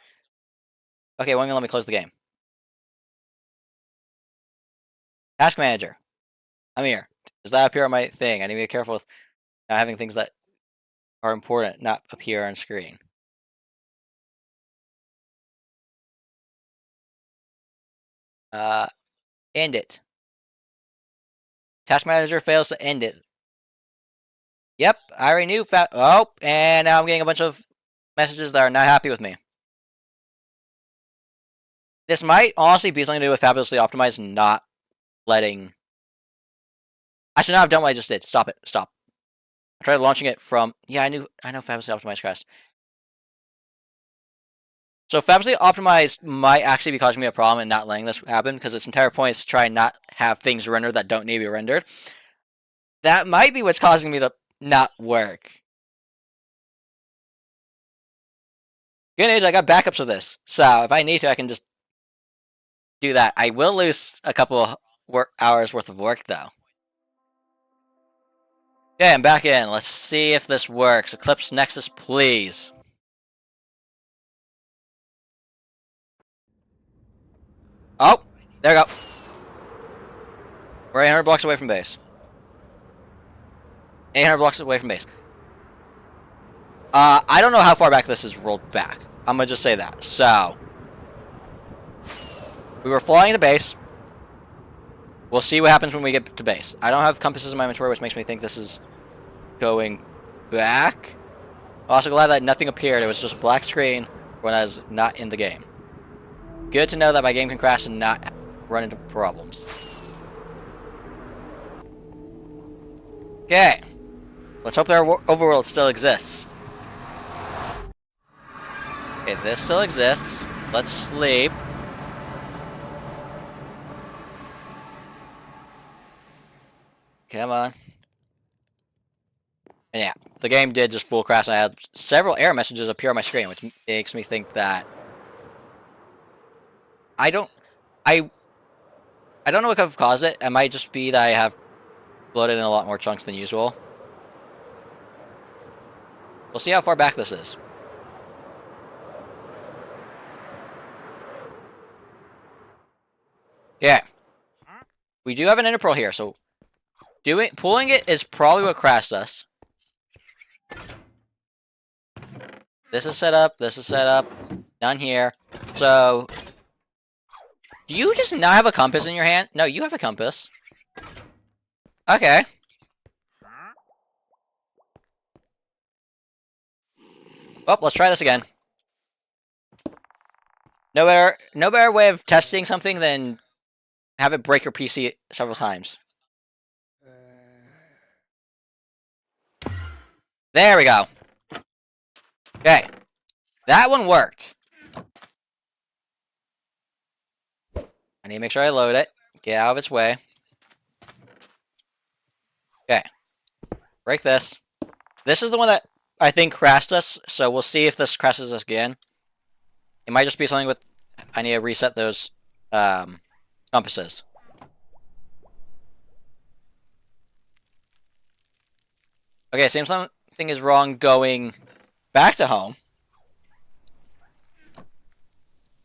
Okay, won't even let me close the game. Task Manager. I'm here. Does that appear on my thing? I need to be careful with not having things that are important not appear on screen. End it. Task Manager fails to end it. Yep, I already knew. Oh, and now I'm getting a bunch of messages that are not happy with me. This might honestly be something to do with Fabulously Optimized not letting... I should not have done what I just did. Stop it. Stop. I tried launching it from... Yeah, I know Fabulously Optimized crashed. So Fabulously Optimized might actually be causing me a problem and not letting this happen, because its entire point is to try and not have things rendered that don't need to be rendered. That might be what's causing me to not work. Good news, I got backups of this. So if I need to, I can just do that. I will lose a couple hours worth of work, though. Okay, I'm back in. Let's see if this works. Eclipse Nexus, please. Oh! There we go. We're 800 blocks away from base. 800 blocks away from base. I don't know how far back this is rolled back. I'm gonna just say that. So, we were flying to base. We'll see what happens when we get to base. I don't have compasses in my inventory, which makes me think this is going back. I'm also glad that nothing appeared. It was just a black screen when I was not in the game. Good to know that my game can crash and not run into problems. Okay. Let's hope their overworld still exists. Okay, this still exists. Let's sleep. Come on. And yeah, the game did just full crash, and I had several error messages appear on my screen, which makes me think that I don't know what could have caused it. It might just be that I have loaded in a lot more chunks than usual. We'll see how far back this is. Yeah. We do have an interpearl here, so pulling it is probably what crashed us. This is set up, this is set up, none here. So, do you just not have a compass in your hand? No, you have a compass. Okay. Oh, let's try this again. No better way of testing something than have it break your PC several times. There we go. Okay. That one worked. I need to make sure I load it. Get out of its way. Okay. Break this. This is the one that I think crashed us, so we'll see if this crashes us again. It might just be something with... I need to reset those compasses. Okay, seems something is wrong going back to home.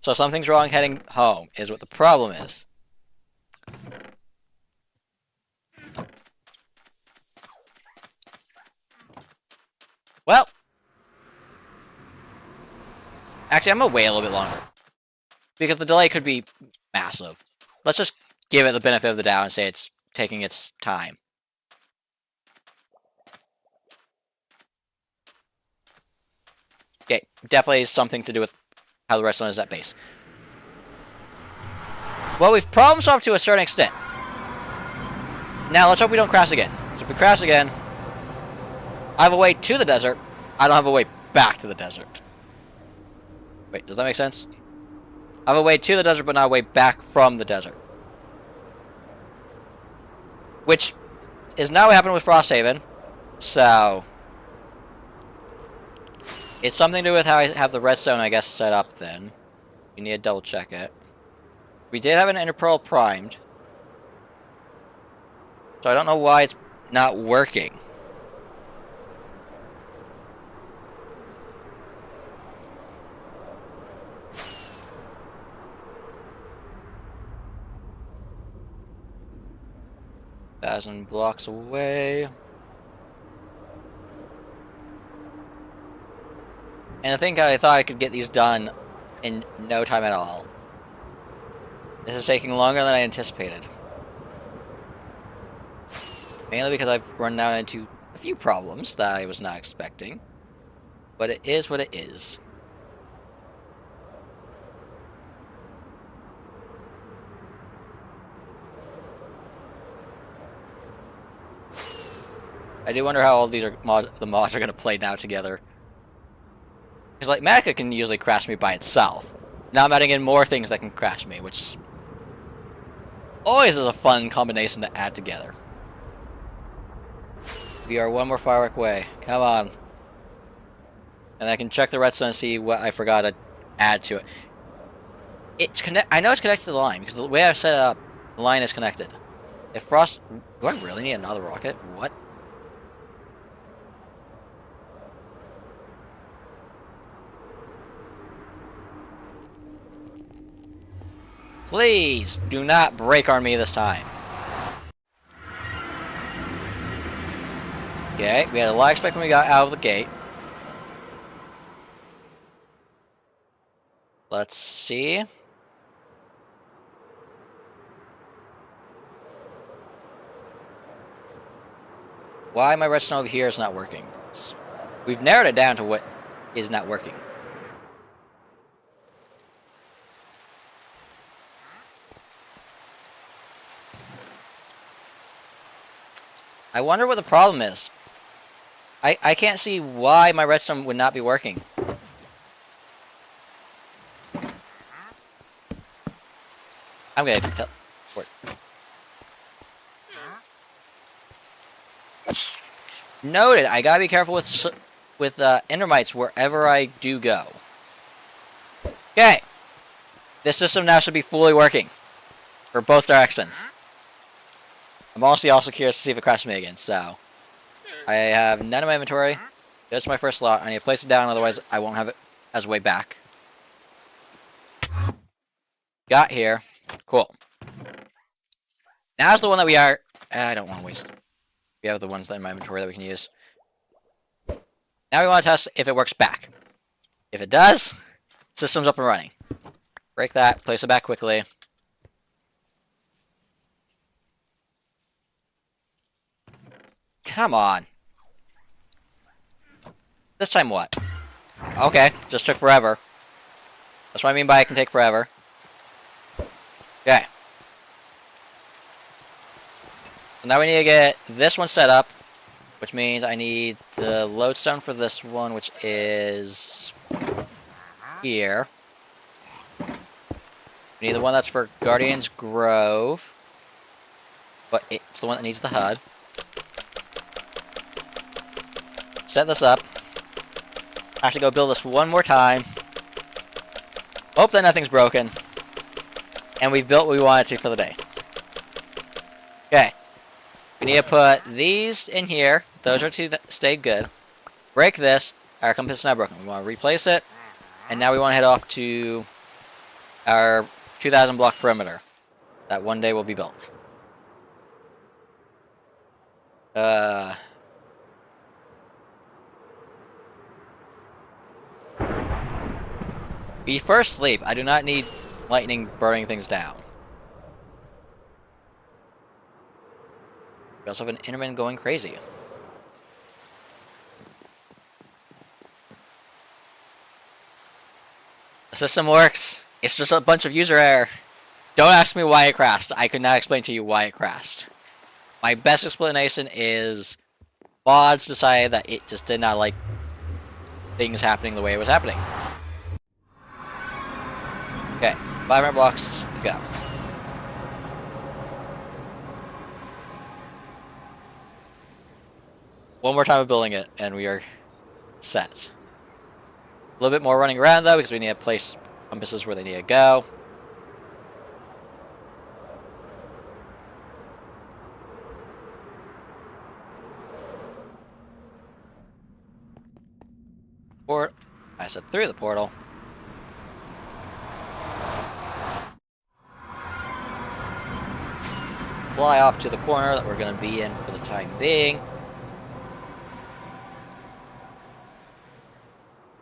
So something's wrong heading home, is what the problem is. Well. Actually, I'm going to wait a little bit longer. Because the delay could be massive. Let's just give it the benefit of the doubt and say it's taking its time. Okay, definitely something to do with how the redstone is at base. Well, we've problem solved to a certain extent. Now, let's hope we don't crash again. So if we crash again, I have a way to the desert. I don't have a way back to the desert. Wait, does that make sense? I have a way to the desert, but not a way back from the desert. Which is not what happened with Frosthaven. So... it's something to do with how I have the redstone, I guess, set up then. You need to double check it. We did have an interpearl primed. So I don't know why it's not working. Thousand blocks away. And I think I thought I could get these done in no time at all. This is taking longer than I anticipated. Mainly because I've run down into a few problems that I was not expecting. But it is what it is. I do wonder how all these are the mods are going to play now together. Because, like, Matica can usually crash me by itself. Now I'm adding in more things that can crash me, which always is a fun combination to add together. We are one more firework away. Come on. And I can check the redstone and see what I forgot to add to it. I know it's connected to the line, because the way I've set it up, the line is connected. If Frost... do I really need another rocket? What? Please do not break on me this time. Okay, we had a lot of expect when we got out of the gate. Let's see. Why my redstone over here is not working. We've narrowed it down to what is not working. I wonder what the problem is. I can't see why my redstone would not be working. I'm gonna teleport. Noted. I gotta be careful with endermites wherever I do go. Okay. This system now should be fully working for both directions. I'm also curious to see if it crashes me again. So I have none in my inventory. That's my first slot. I need to place it down, otherwise I won't have it as a way back. Got here. Cool. Now's the one that we are... I don't want to waste. We have the ones in my inventory that we can use. Now we want to test if it works back. If it does, system's up and running. Break that, place it back quickly. Come on. This time what? Okay, just took forever. That's what I mean by it can take forever. Okay. So now we need to get this one set up, which means I need the lodestone for this one, which is here. We need the one that's for Guardian's Grove, but it's the one that needs the HUD. Set this up. I have to go build this one more time. Hope that nothing's broken. And we've built what we wanted to for the day. Okay. We need to put these in here. Those are to stay good. Break this. Our compass is now broken. We want to replace it. And now we want to head off to our 2,000 block perimeter. That one day will be built. Before sleep, I do not need lightning burning things down. We also have an Enderman going crazy. The system works. It's just a bunch of user error. Don't ask me why it crashed. I could not explain to you why it crashed. My best explanation is mods decided that it just did not like things happening the way it was happening. Okay, 500 blocks to go. One more time of building it, and we are set. A little bit more running around, though, because we need to place compasses where they need to go. I said through the portal. Fly off to the corner that we're going to be in for the time being.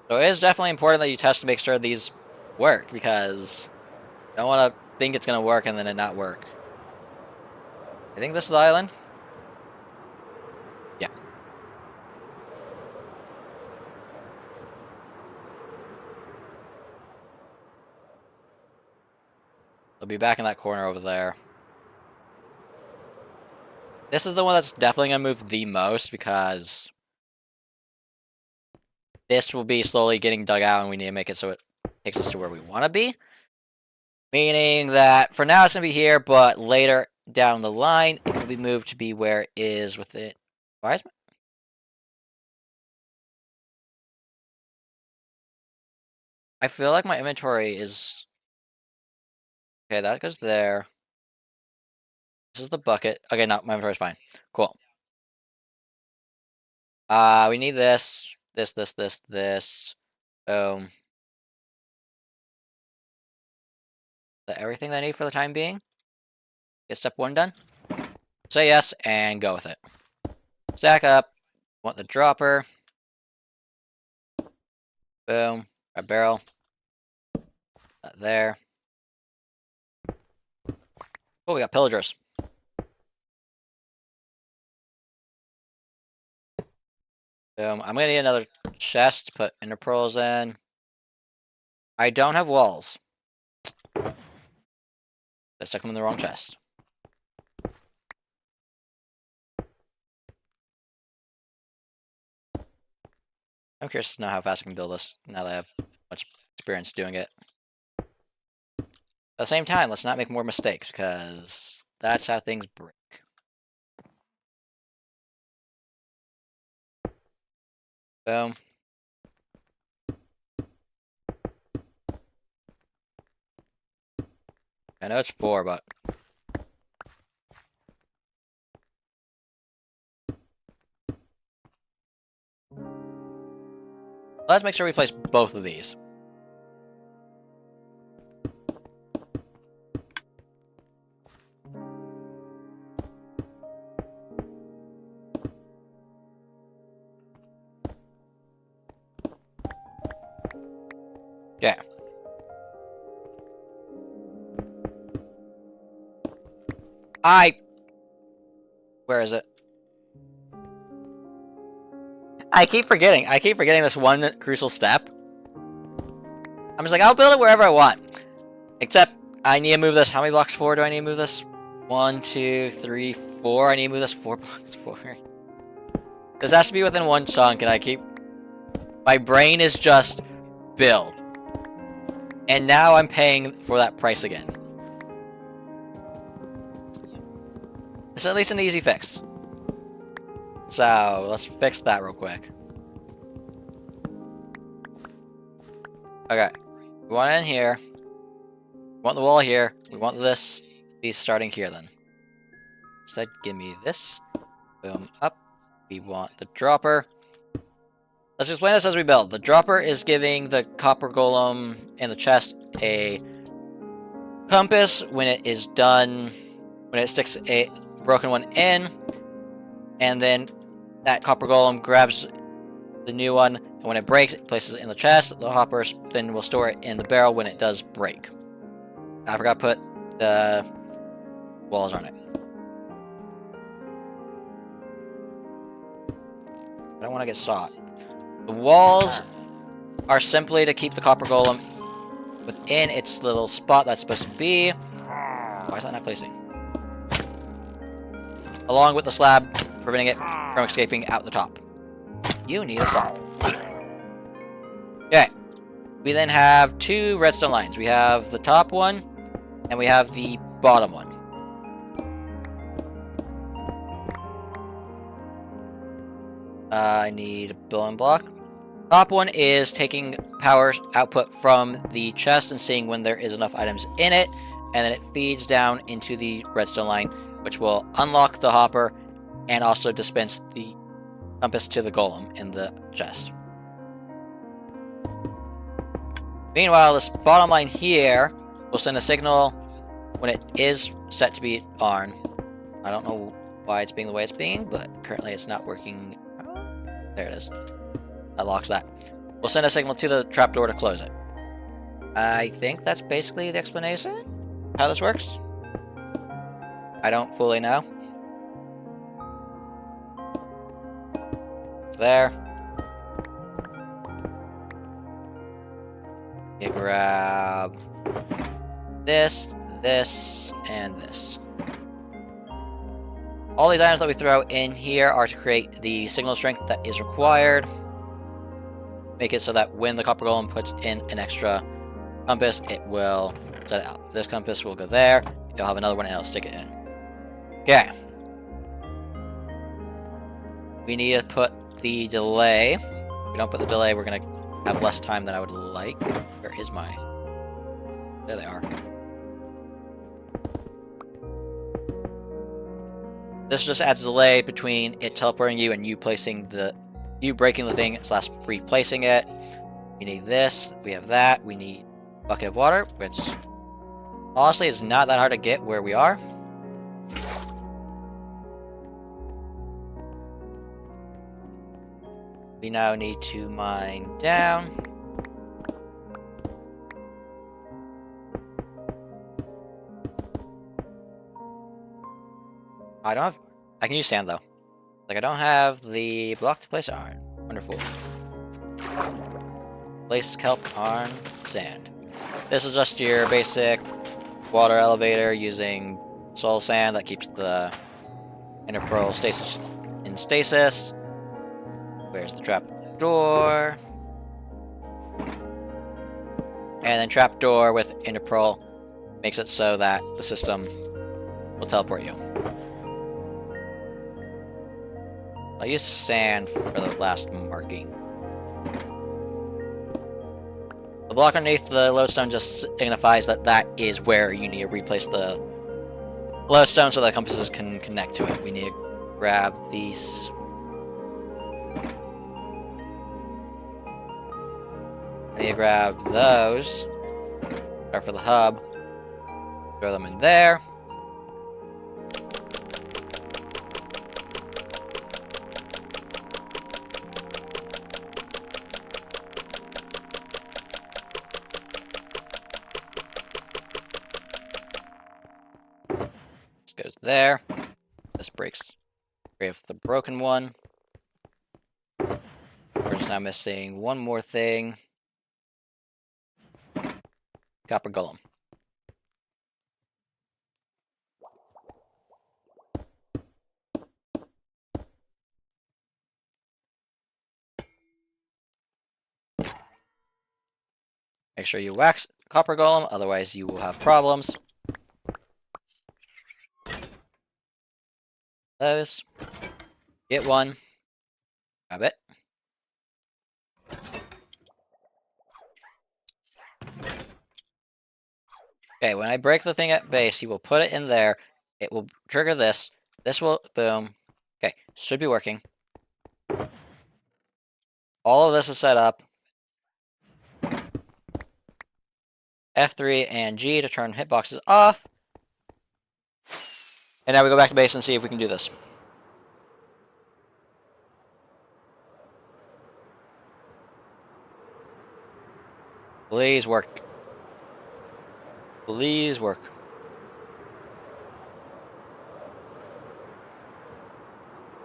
So it is definitely important that you test to make sure these work, because you don't want to think it's going to work and then it not work. I think this is the island. Yeah. They'll be back in that corner over there. This is the one that's definitely going to move the most, because this will be slowly getting dug out and we need to make it so it takes us to where we want to be. Meaning that for now it's going to be here, but later down the line it will be moved to be where it is with it. Why is I feel like my inventory is... Okay, that goes there. This is the bucket. Okay, no, my inventory's fine. Cool. We need this. This. Boom. that everything that I need for the time being? Get step 1 done? Say yes, and go with it. Stack up. Want the dropper. Boom. A barrel. That there. Oh, we got pillagers. Boom. I'm gonna need another chest to put ender pearls in. I don't have walls. I stuck them in the wrong chest. I'm curious to know how fast I can build this now that I have much experience doing it. At the same time, let's not make more mistakes, because that's how things break. Boom. I know it's 4, but... let's make sure we place both of these. Okay. Where is it? I keep forgetting. I keep forgetting this one crucial step. I'm just like, I'll build it wherever I want. Except, I need to move this. How many blocks forward do I need to move this? 1, 2, 3, 4. I need to move this 4 blocks forward. This has to be within one chunk, and I keep... my brain is just build. And now I'm paying for that price again. It's at least an easy fix. So, let's fix that real quick. Okay. We want it in here. We want the wall here. We want this to be starting here then. Instead, give me this. Boom, up. We want the dropper. Let's explain this as we build. The dropper is giving the copper golem in the chest a compass when it is done, when it sticks a broken one in, and then that copper golem grabs the new one, and when it breaks, it places it in the chest. The hoppers then will store it in the barrel when it does break. I forgot to put the walls on it. I don't want to get sought. The walls are simply to keep the copper golem within its little spot that's supposed to be. Why is that not placing? Along with the slab, preventing it from escaping out the top. You need a saw. Okay. We then have 2 redstone lines. We have the top one, and we have the bottom one. I need a building block. Top one is taking power output from the chest and seeing when there is enough items in it, and then it feeds down into the redstone line, which will unlock the hopper and also dispense the compass to the golem in the chest. Meanwhile, this bottom line here will send a signal when it is set to be on. I don't know why it's being the way it's being, but currently it's not working. There it is. That locks that. We'll send a signal to the trapdoor to close it. I think that's basically the explanation. How this works? I don't fully know. It's there. You grab this, this, and this. All these items that we throw in here are to create the signal strength that is required. Make it so that when the copper golem puts in an extra compass, it will set it out. This compass will go there. You'll have another one and it'll stick it in. Okay. We need to put the delay. If we don't put the delay, we're going to have less time than I would like. Where is my... there they are. This just adds a delay between it teleporting you and you placing the... you breaking the thing / replacing it. We need this. We have that. We need a bucket of water, which Honestly, it's not that hard to get where we are. We now need to mine down. I don't have... I can use sand, though. Like, I don't have the block to place iron. Wonderful. Place kelp, iron, sand. This is just your basic water elevator using soul sand that keeps the inner pearl stasis in stasis. Where's the trap door? And then trap door with inner pearl makes it so that the system will teleport you. I'll use sand for the last marking. The block underneath the lodestone just signifies that that is where you need to replace the lodestone so that compasses can connect to it. We need to grab these. I need to grab those. Start for the hub. Throw them in there. This goes there. This breaks. We have the broken one. We're just now missing one more thing. Copper golem. Make sure you wax copper golem, otherwise you will have problems. Those. Get one. Grab it. Okay, when I break the thing at base, you will put it in there. It will trigger this. This will... boom. Okay, should be working. All of this is set up. F3 and G to turn hitboxes off. And now we go back to base and see if we can do this. Please work. Please work.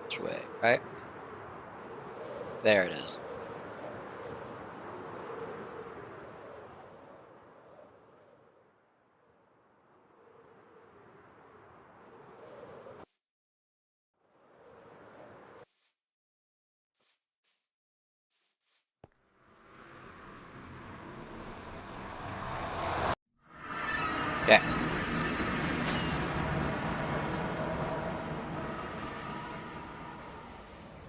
This way, right? There it is. Okay.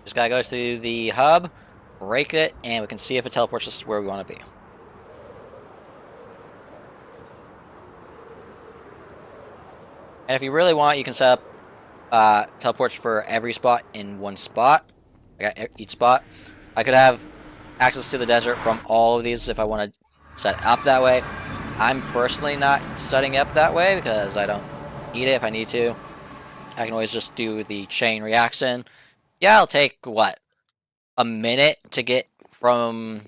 Just gotta go to the hub, break it, and we can see if it teleports us to where we want to be. And if you really want, you can set up teleports for every spot in one spot. I got each spot. I could have access to the desert from all of these if I want to set it up that way. I'm personally not setting up that way because I don't need it if I need to. I can always just do the chain reaction. Yeah, it'll take, what, a minute to get from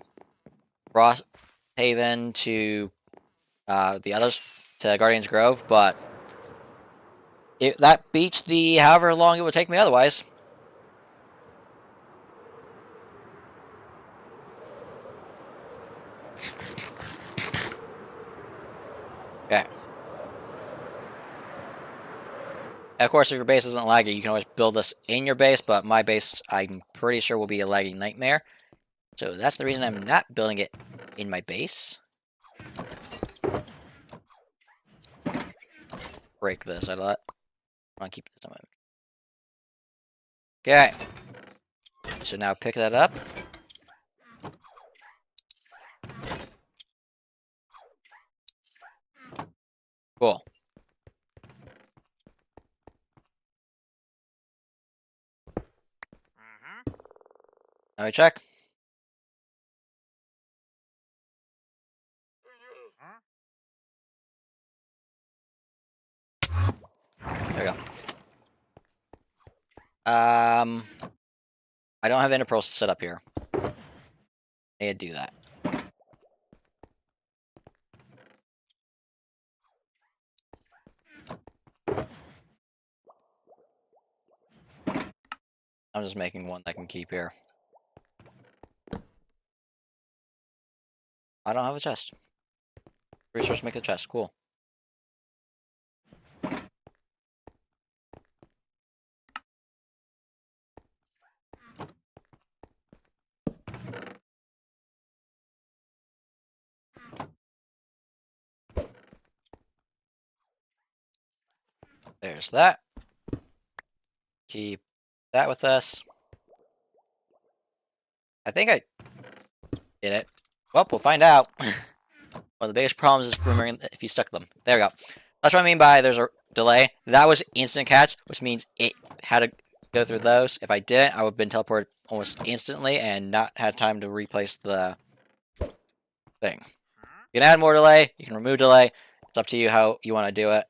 Frosthaven to the others, to Guardian's Grove, but that beats the however long it would take me otherwise. Okay. And of course, if your base isn't laggy, you can always build this in your base, but my base, I'm pretty sure, will be a laggy nightmare. So that's the reason I'm not building it in my base. Break this. I want to keep this on my... Okay. So now pick that up. Cool. Let me check. I don't have interpearls set up here. I need to do that. I'm just making one I can keep here. I don't have a chest. Resource, make a chest. Cool. There's that. Keep that with us. I think I did it. Well, we'll find out. One of the biggest problems is remembering if you stuck them. There we go. That's what I mean by there's a delay. That was instant catch, which means it had to go through those. If I didn't, I would have been teleported almost instantly and not had time to replace the thing. You can add more delay. You can remove delay. It's up to you how you want to do it.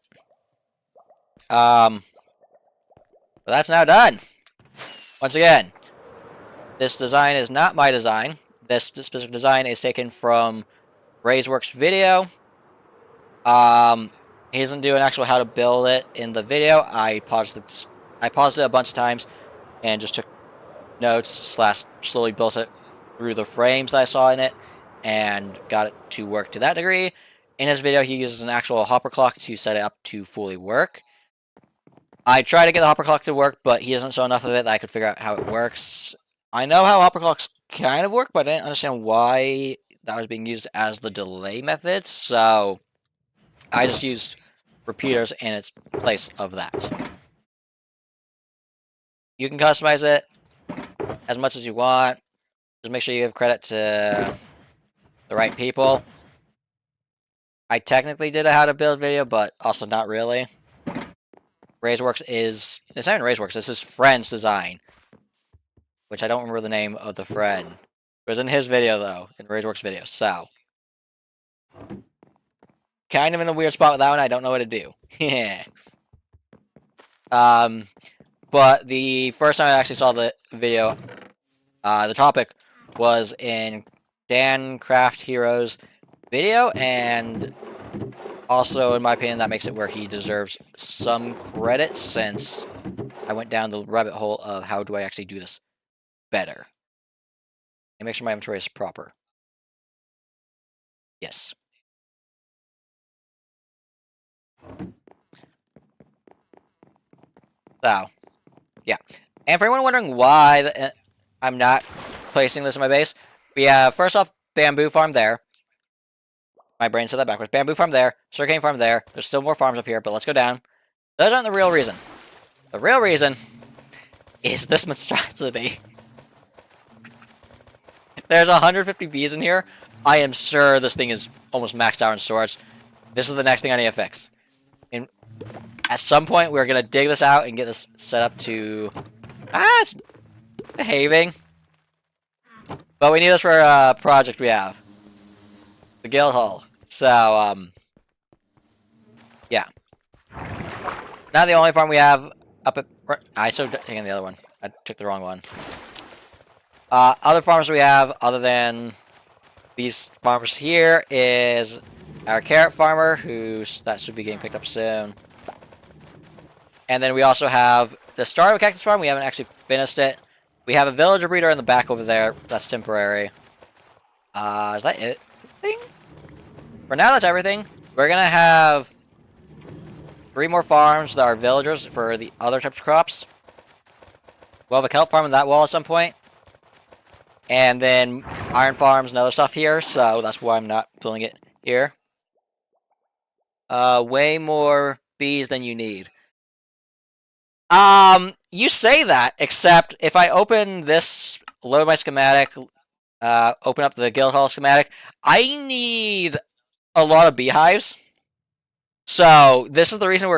But that's now done. Once again, this design is not my design. This specific design is taken from Ray's video. He doesn't do an actual how to build it in the video. I paused it a bunch of times and just took notes / slowly built it through the frames that I saw in it and got it to work to that degree. In his video, he uses an actual hopper clock to set it up to fully work. I tried to get the hopper clock to work, but he doesn't show enough of it that I could figure out how it works. I know how hopper clocks kind of work, but I didn't understand why that was being used as the delay method, so I just used repeaters in its place of that. You can customize it as much as you want. Just make sure you give credit to the right people. I technically did a how to build video, but also not really. RazeWorks is... It's not even RazeWorks, it's his friend's design. Which I don't remember the name of the friend. It was in his video, though. In RazeWorks' video, so... Kind of in a weird spot with that one, I don't know what to do. Yeah. But the first time I actually saw the video, the topic was in DanCraftHero's video, and also, in my opinion, that makes it where he deserves some credit, since I went down the rabbit hole of how do I actually do this better. And make sure my inventory is proper. Yes. So, yeah. And for anyone wondering why I'm not placing this in my base, we have, first off, bamboo farm there. My brain said that backwards. Bamboo farm there. Sugarcane farm there. There's still more farms up here, but let's go down. Those aren't the real reason. The real reason is this monstrosity. There's 150 bees in here. I am sure this thing is almost maxed out in storage. This is the next thing I need to fix. And at some point, we're going to dig this out and get this set up to... it's behaving. But we need this for a project we have. The guild hall. So, yeah. Not the only farm we have up at... I should have taken the other one. I took the wrong one. Other farms we have, other than these farmers here, is our carrot farmer, that should be getting picked up soon. And then we also have the start of a cactus farm. We haven't actually finished it. We have a villager breeder in the back over there. That's temporary. Is that it? For now, that's everything. We're gonna have 3 more farms that are villagers for the other types of crops. We'll have a kelp farm on that wall at some point. And then iron farms and other stuff here, so that's why I'm not filling it here. Way more bees than you need. You say that, except if I open this, load my schematic, open up the guild hall schematic, I need a lot of beehives. So, this is the reason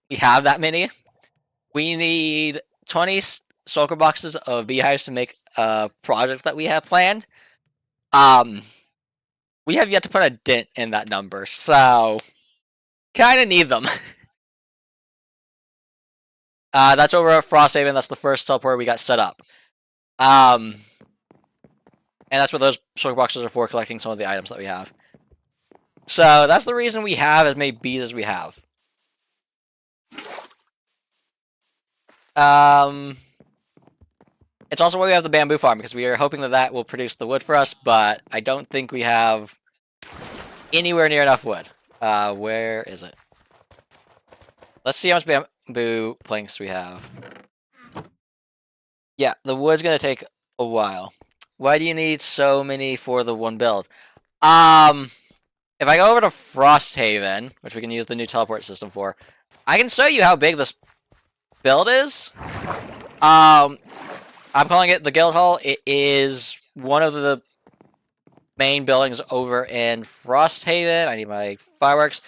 we have that many. We need 20 shulker boxes of beehives to make a project that we have planned. We have yet to put a dent in that number, so... Kinda need them. That's over at Frosthaven. That's the first teleport we got set up. And that's what those shulker boxes are for, collecting some of the items that we have. So that's the reason we have as many bees as we have. It's also why we have the bamboo farm, because we are hoping that that will produce the wood for us, but I don't think we have anywhere near enough wood. Where is it? Let's see how much bamboo planks we have. Yeah, the wood's gonna take a while. Why do you need so many for the one build? If I go over to Frosthaven, which we can use the new teleport system for, I can show you how big this build is. I'm calling it the Guild Hall. It is one of the main buildings over in Frosthaven. I need my fireworks.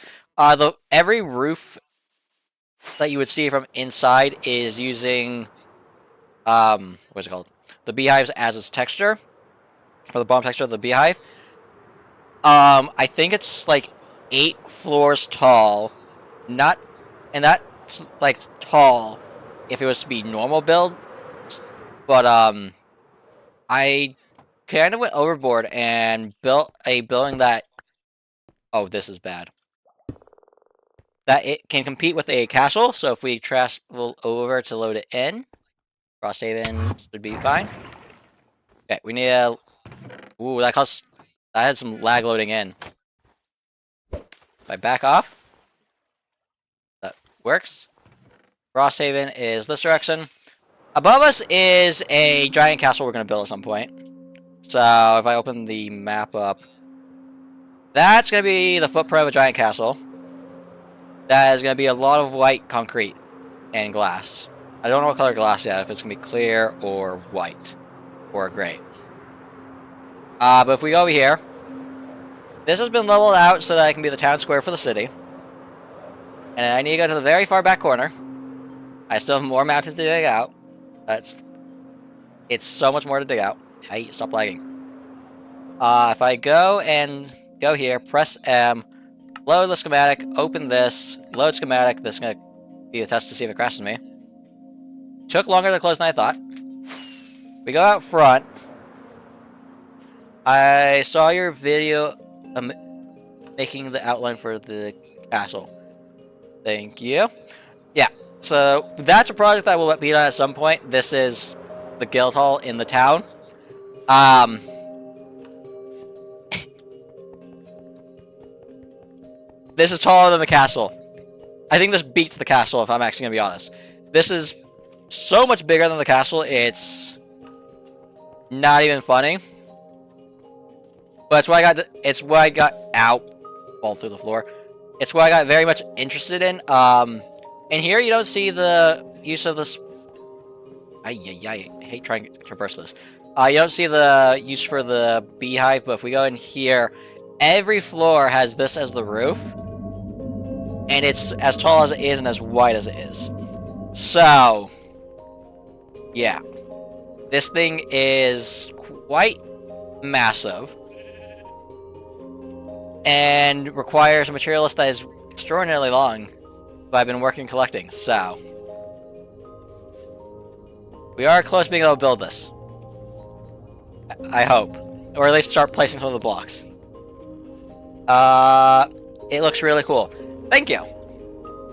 Every roof that you would see from inside is using what's it called? The beehives as its texture. For the bottom texture of the beehive. I think it's like 8 floors tall. And that's like tall if it was to be normal build. But I kind of went overboard and built a building that, oh, this is bad. That it can compete with a castle. So if we travel over to load it in, Frosthaven should be fine. Okay, we need a. Ooh, that had some lag loading in. If I back off, that works. Frosthaven is this direction. Above us is a giant castle we're going to build at some point. So if I open the map up, that's going to be the footprint of a giant castle. That is going to be a lot of white concrete and glass. I don't know what color glass yet, if it's going to be clear or white or gray. But if we go over here, this has been leveled out so that I can be the town square for the city. And I need to go to the very far back corner. I still have more mountains to dig out. It's so much more to dig out. Stop lagging. If I go here, press M, load the schematic, open this, load schematic. This is going to be a test to see if it crashes me. Took longer to close than I thought. We go out front. I saw your video making the outline for the castle. Thank you. Yeah, so that's a project that will be done at some point. This is the guild hall in the town. This is taller than the castle. I think this beats the castle, if I'm actually going to be honest. This is so much bigger than the castle, it's not even funny. But it's what I got out, fall through the floor. It's what I got very much interested in. And here you don't see the use of this. I hate trying to traverse this. You don't see the use for the beehive, but if we go in here, every floor has this as the roof. And it's as tall as it is and as wide as it is. So, yeah. This thing is quite massive. And requires a material list that is extraordinarily long. But I've been working collecting, so. We are close to being able to build this. I hope. Or at least start placing some of the blocks. It looks really cool. Thank you.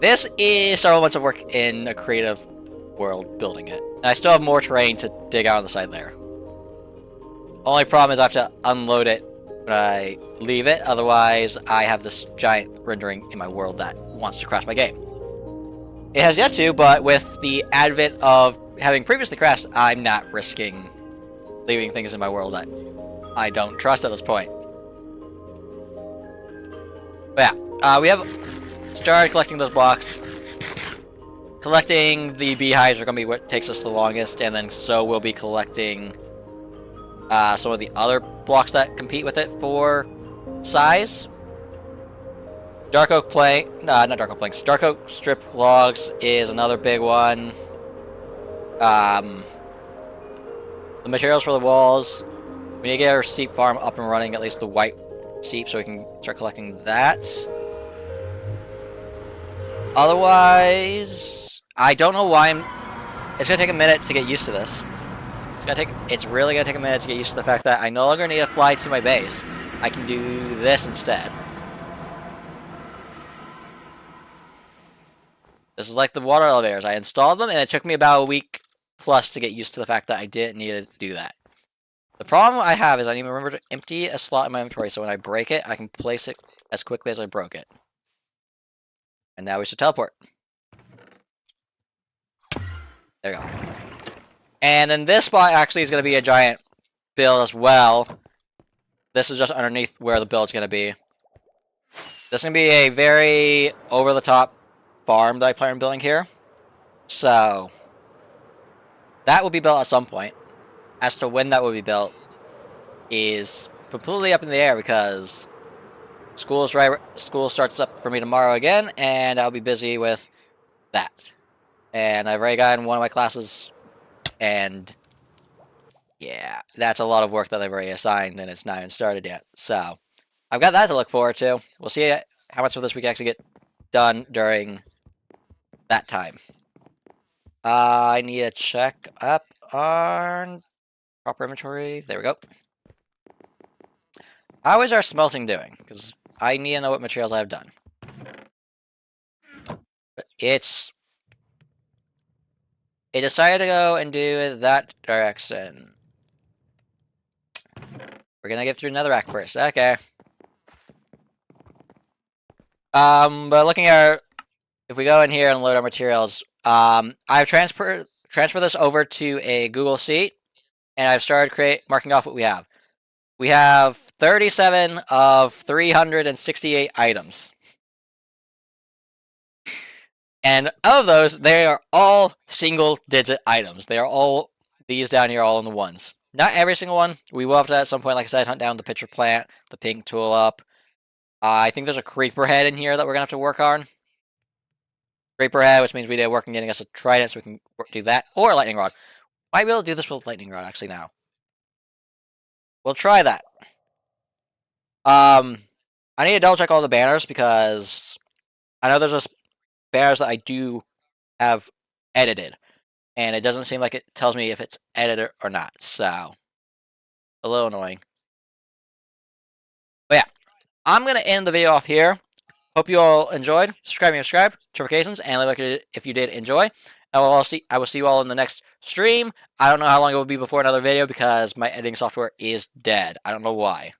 This is several months of work in a creative world building it. And I still have more terrain to dig out on the side there. Only problem is I have to unload it when I leave it. Otherwise, I have this giant rendering in my world that wants to crash my game. It has yet to, but with the advent of having previously crashed, I'm not risking leaving things in my world that I don't trust at this point. But yeah, we have started collecting those blocks. Collecting the beehives are going to be what takes us the longest, and then so we'll be collecting some of the other blocks that compete with it for size. Dark oak plank, not dark oak planks. Dark oak strip logs is another big one. The materials for the walls. We need to get our seep farm up and running, at least the white seep, so we can start collecting that. Otherwise, I don't know why it's gonna take a minute to get used to this. It's really gonna take a minute to get used to the fact that I no longer need to fly to my base. I can do this instead. This is like the water elevators. I installed them, and it took me about a week plus to get used to the fact that I didn't need to do that. The problem I have is I need to remember to empty a slot in my inventory, so when I break it, I can place it as quickly as I broke it. And now we should teleport. There we go. And then this spot actually is going to be a giant build as well. This is just underneath where the build's going to be. This is going to be a very over-the-top farm that I plan on building here. So, that will be built at some point. As to when that will be built is completely up in the air because school starts up for me tomorrow again, and I'll be busy with that. And I've already gotten one of my classes, and yeah, that's a lot of work that I've already assigned, and it's not even started yet. So, I've got that to look forward to. We'll see how much of this we can actually get done during that time. I need to check up on proper inventory. There we go. How is our smelting doing? Because I need to know what materials I have done. It decided to go and do that direction. We're gonna get through Netherrack first. Okay. But looking at if we go in here and load our materials, I've transferred this over to a Google Sheet, and I've started marking off what we have. We have 37 of 368 items. And of those, they are all single-digit items. They are all, these down here, all in the ones. Not every single one. We will have to, at some point, like I said, hunt down the pitcher plant, the pink tulip. I think there's a creeper head in here that we're going to have to work on. Creeper head, which means we need to work on getting us a trident so we can do that. Or a lightning rod. Might be able to do this with a lightning rod, actually, now. We'll try that. I need to double check all the banners because I know there's banners that I do have edited, and it doesn't seem like it tells me if it's edited or not, so a little annoying. But yeah, I'm gonna end the video off here. Hope you all enjoyed. Subscribe, notifications, and leave a like if you did enjoy. I will see you all in the next stream. I don't know how long it will be before another video because my editing software is dead. I don't know why.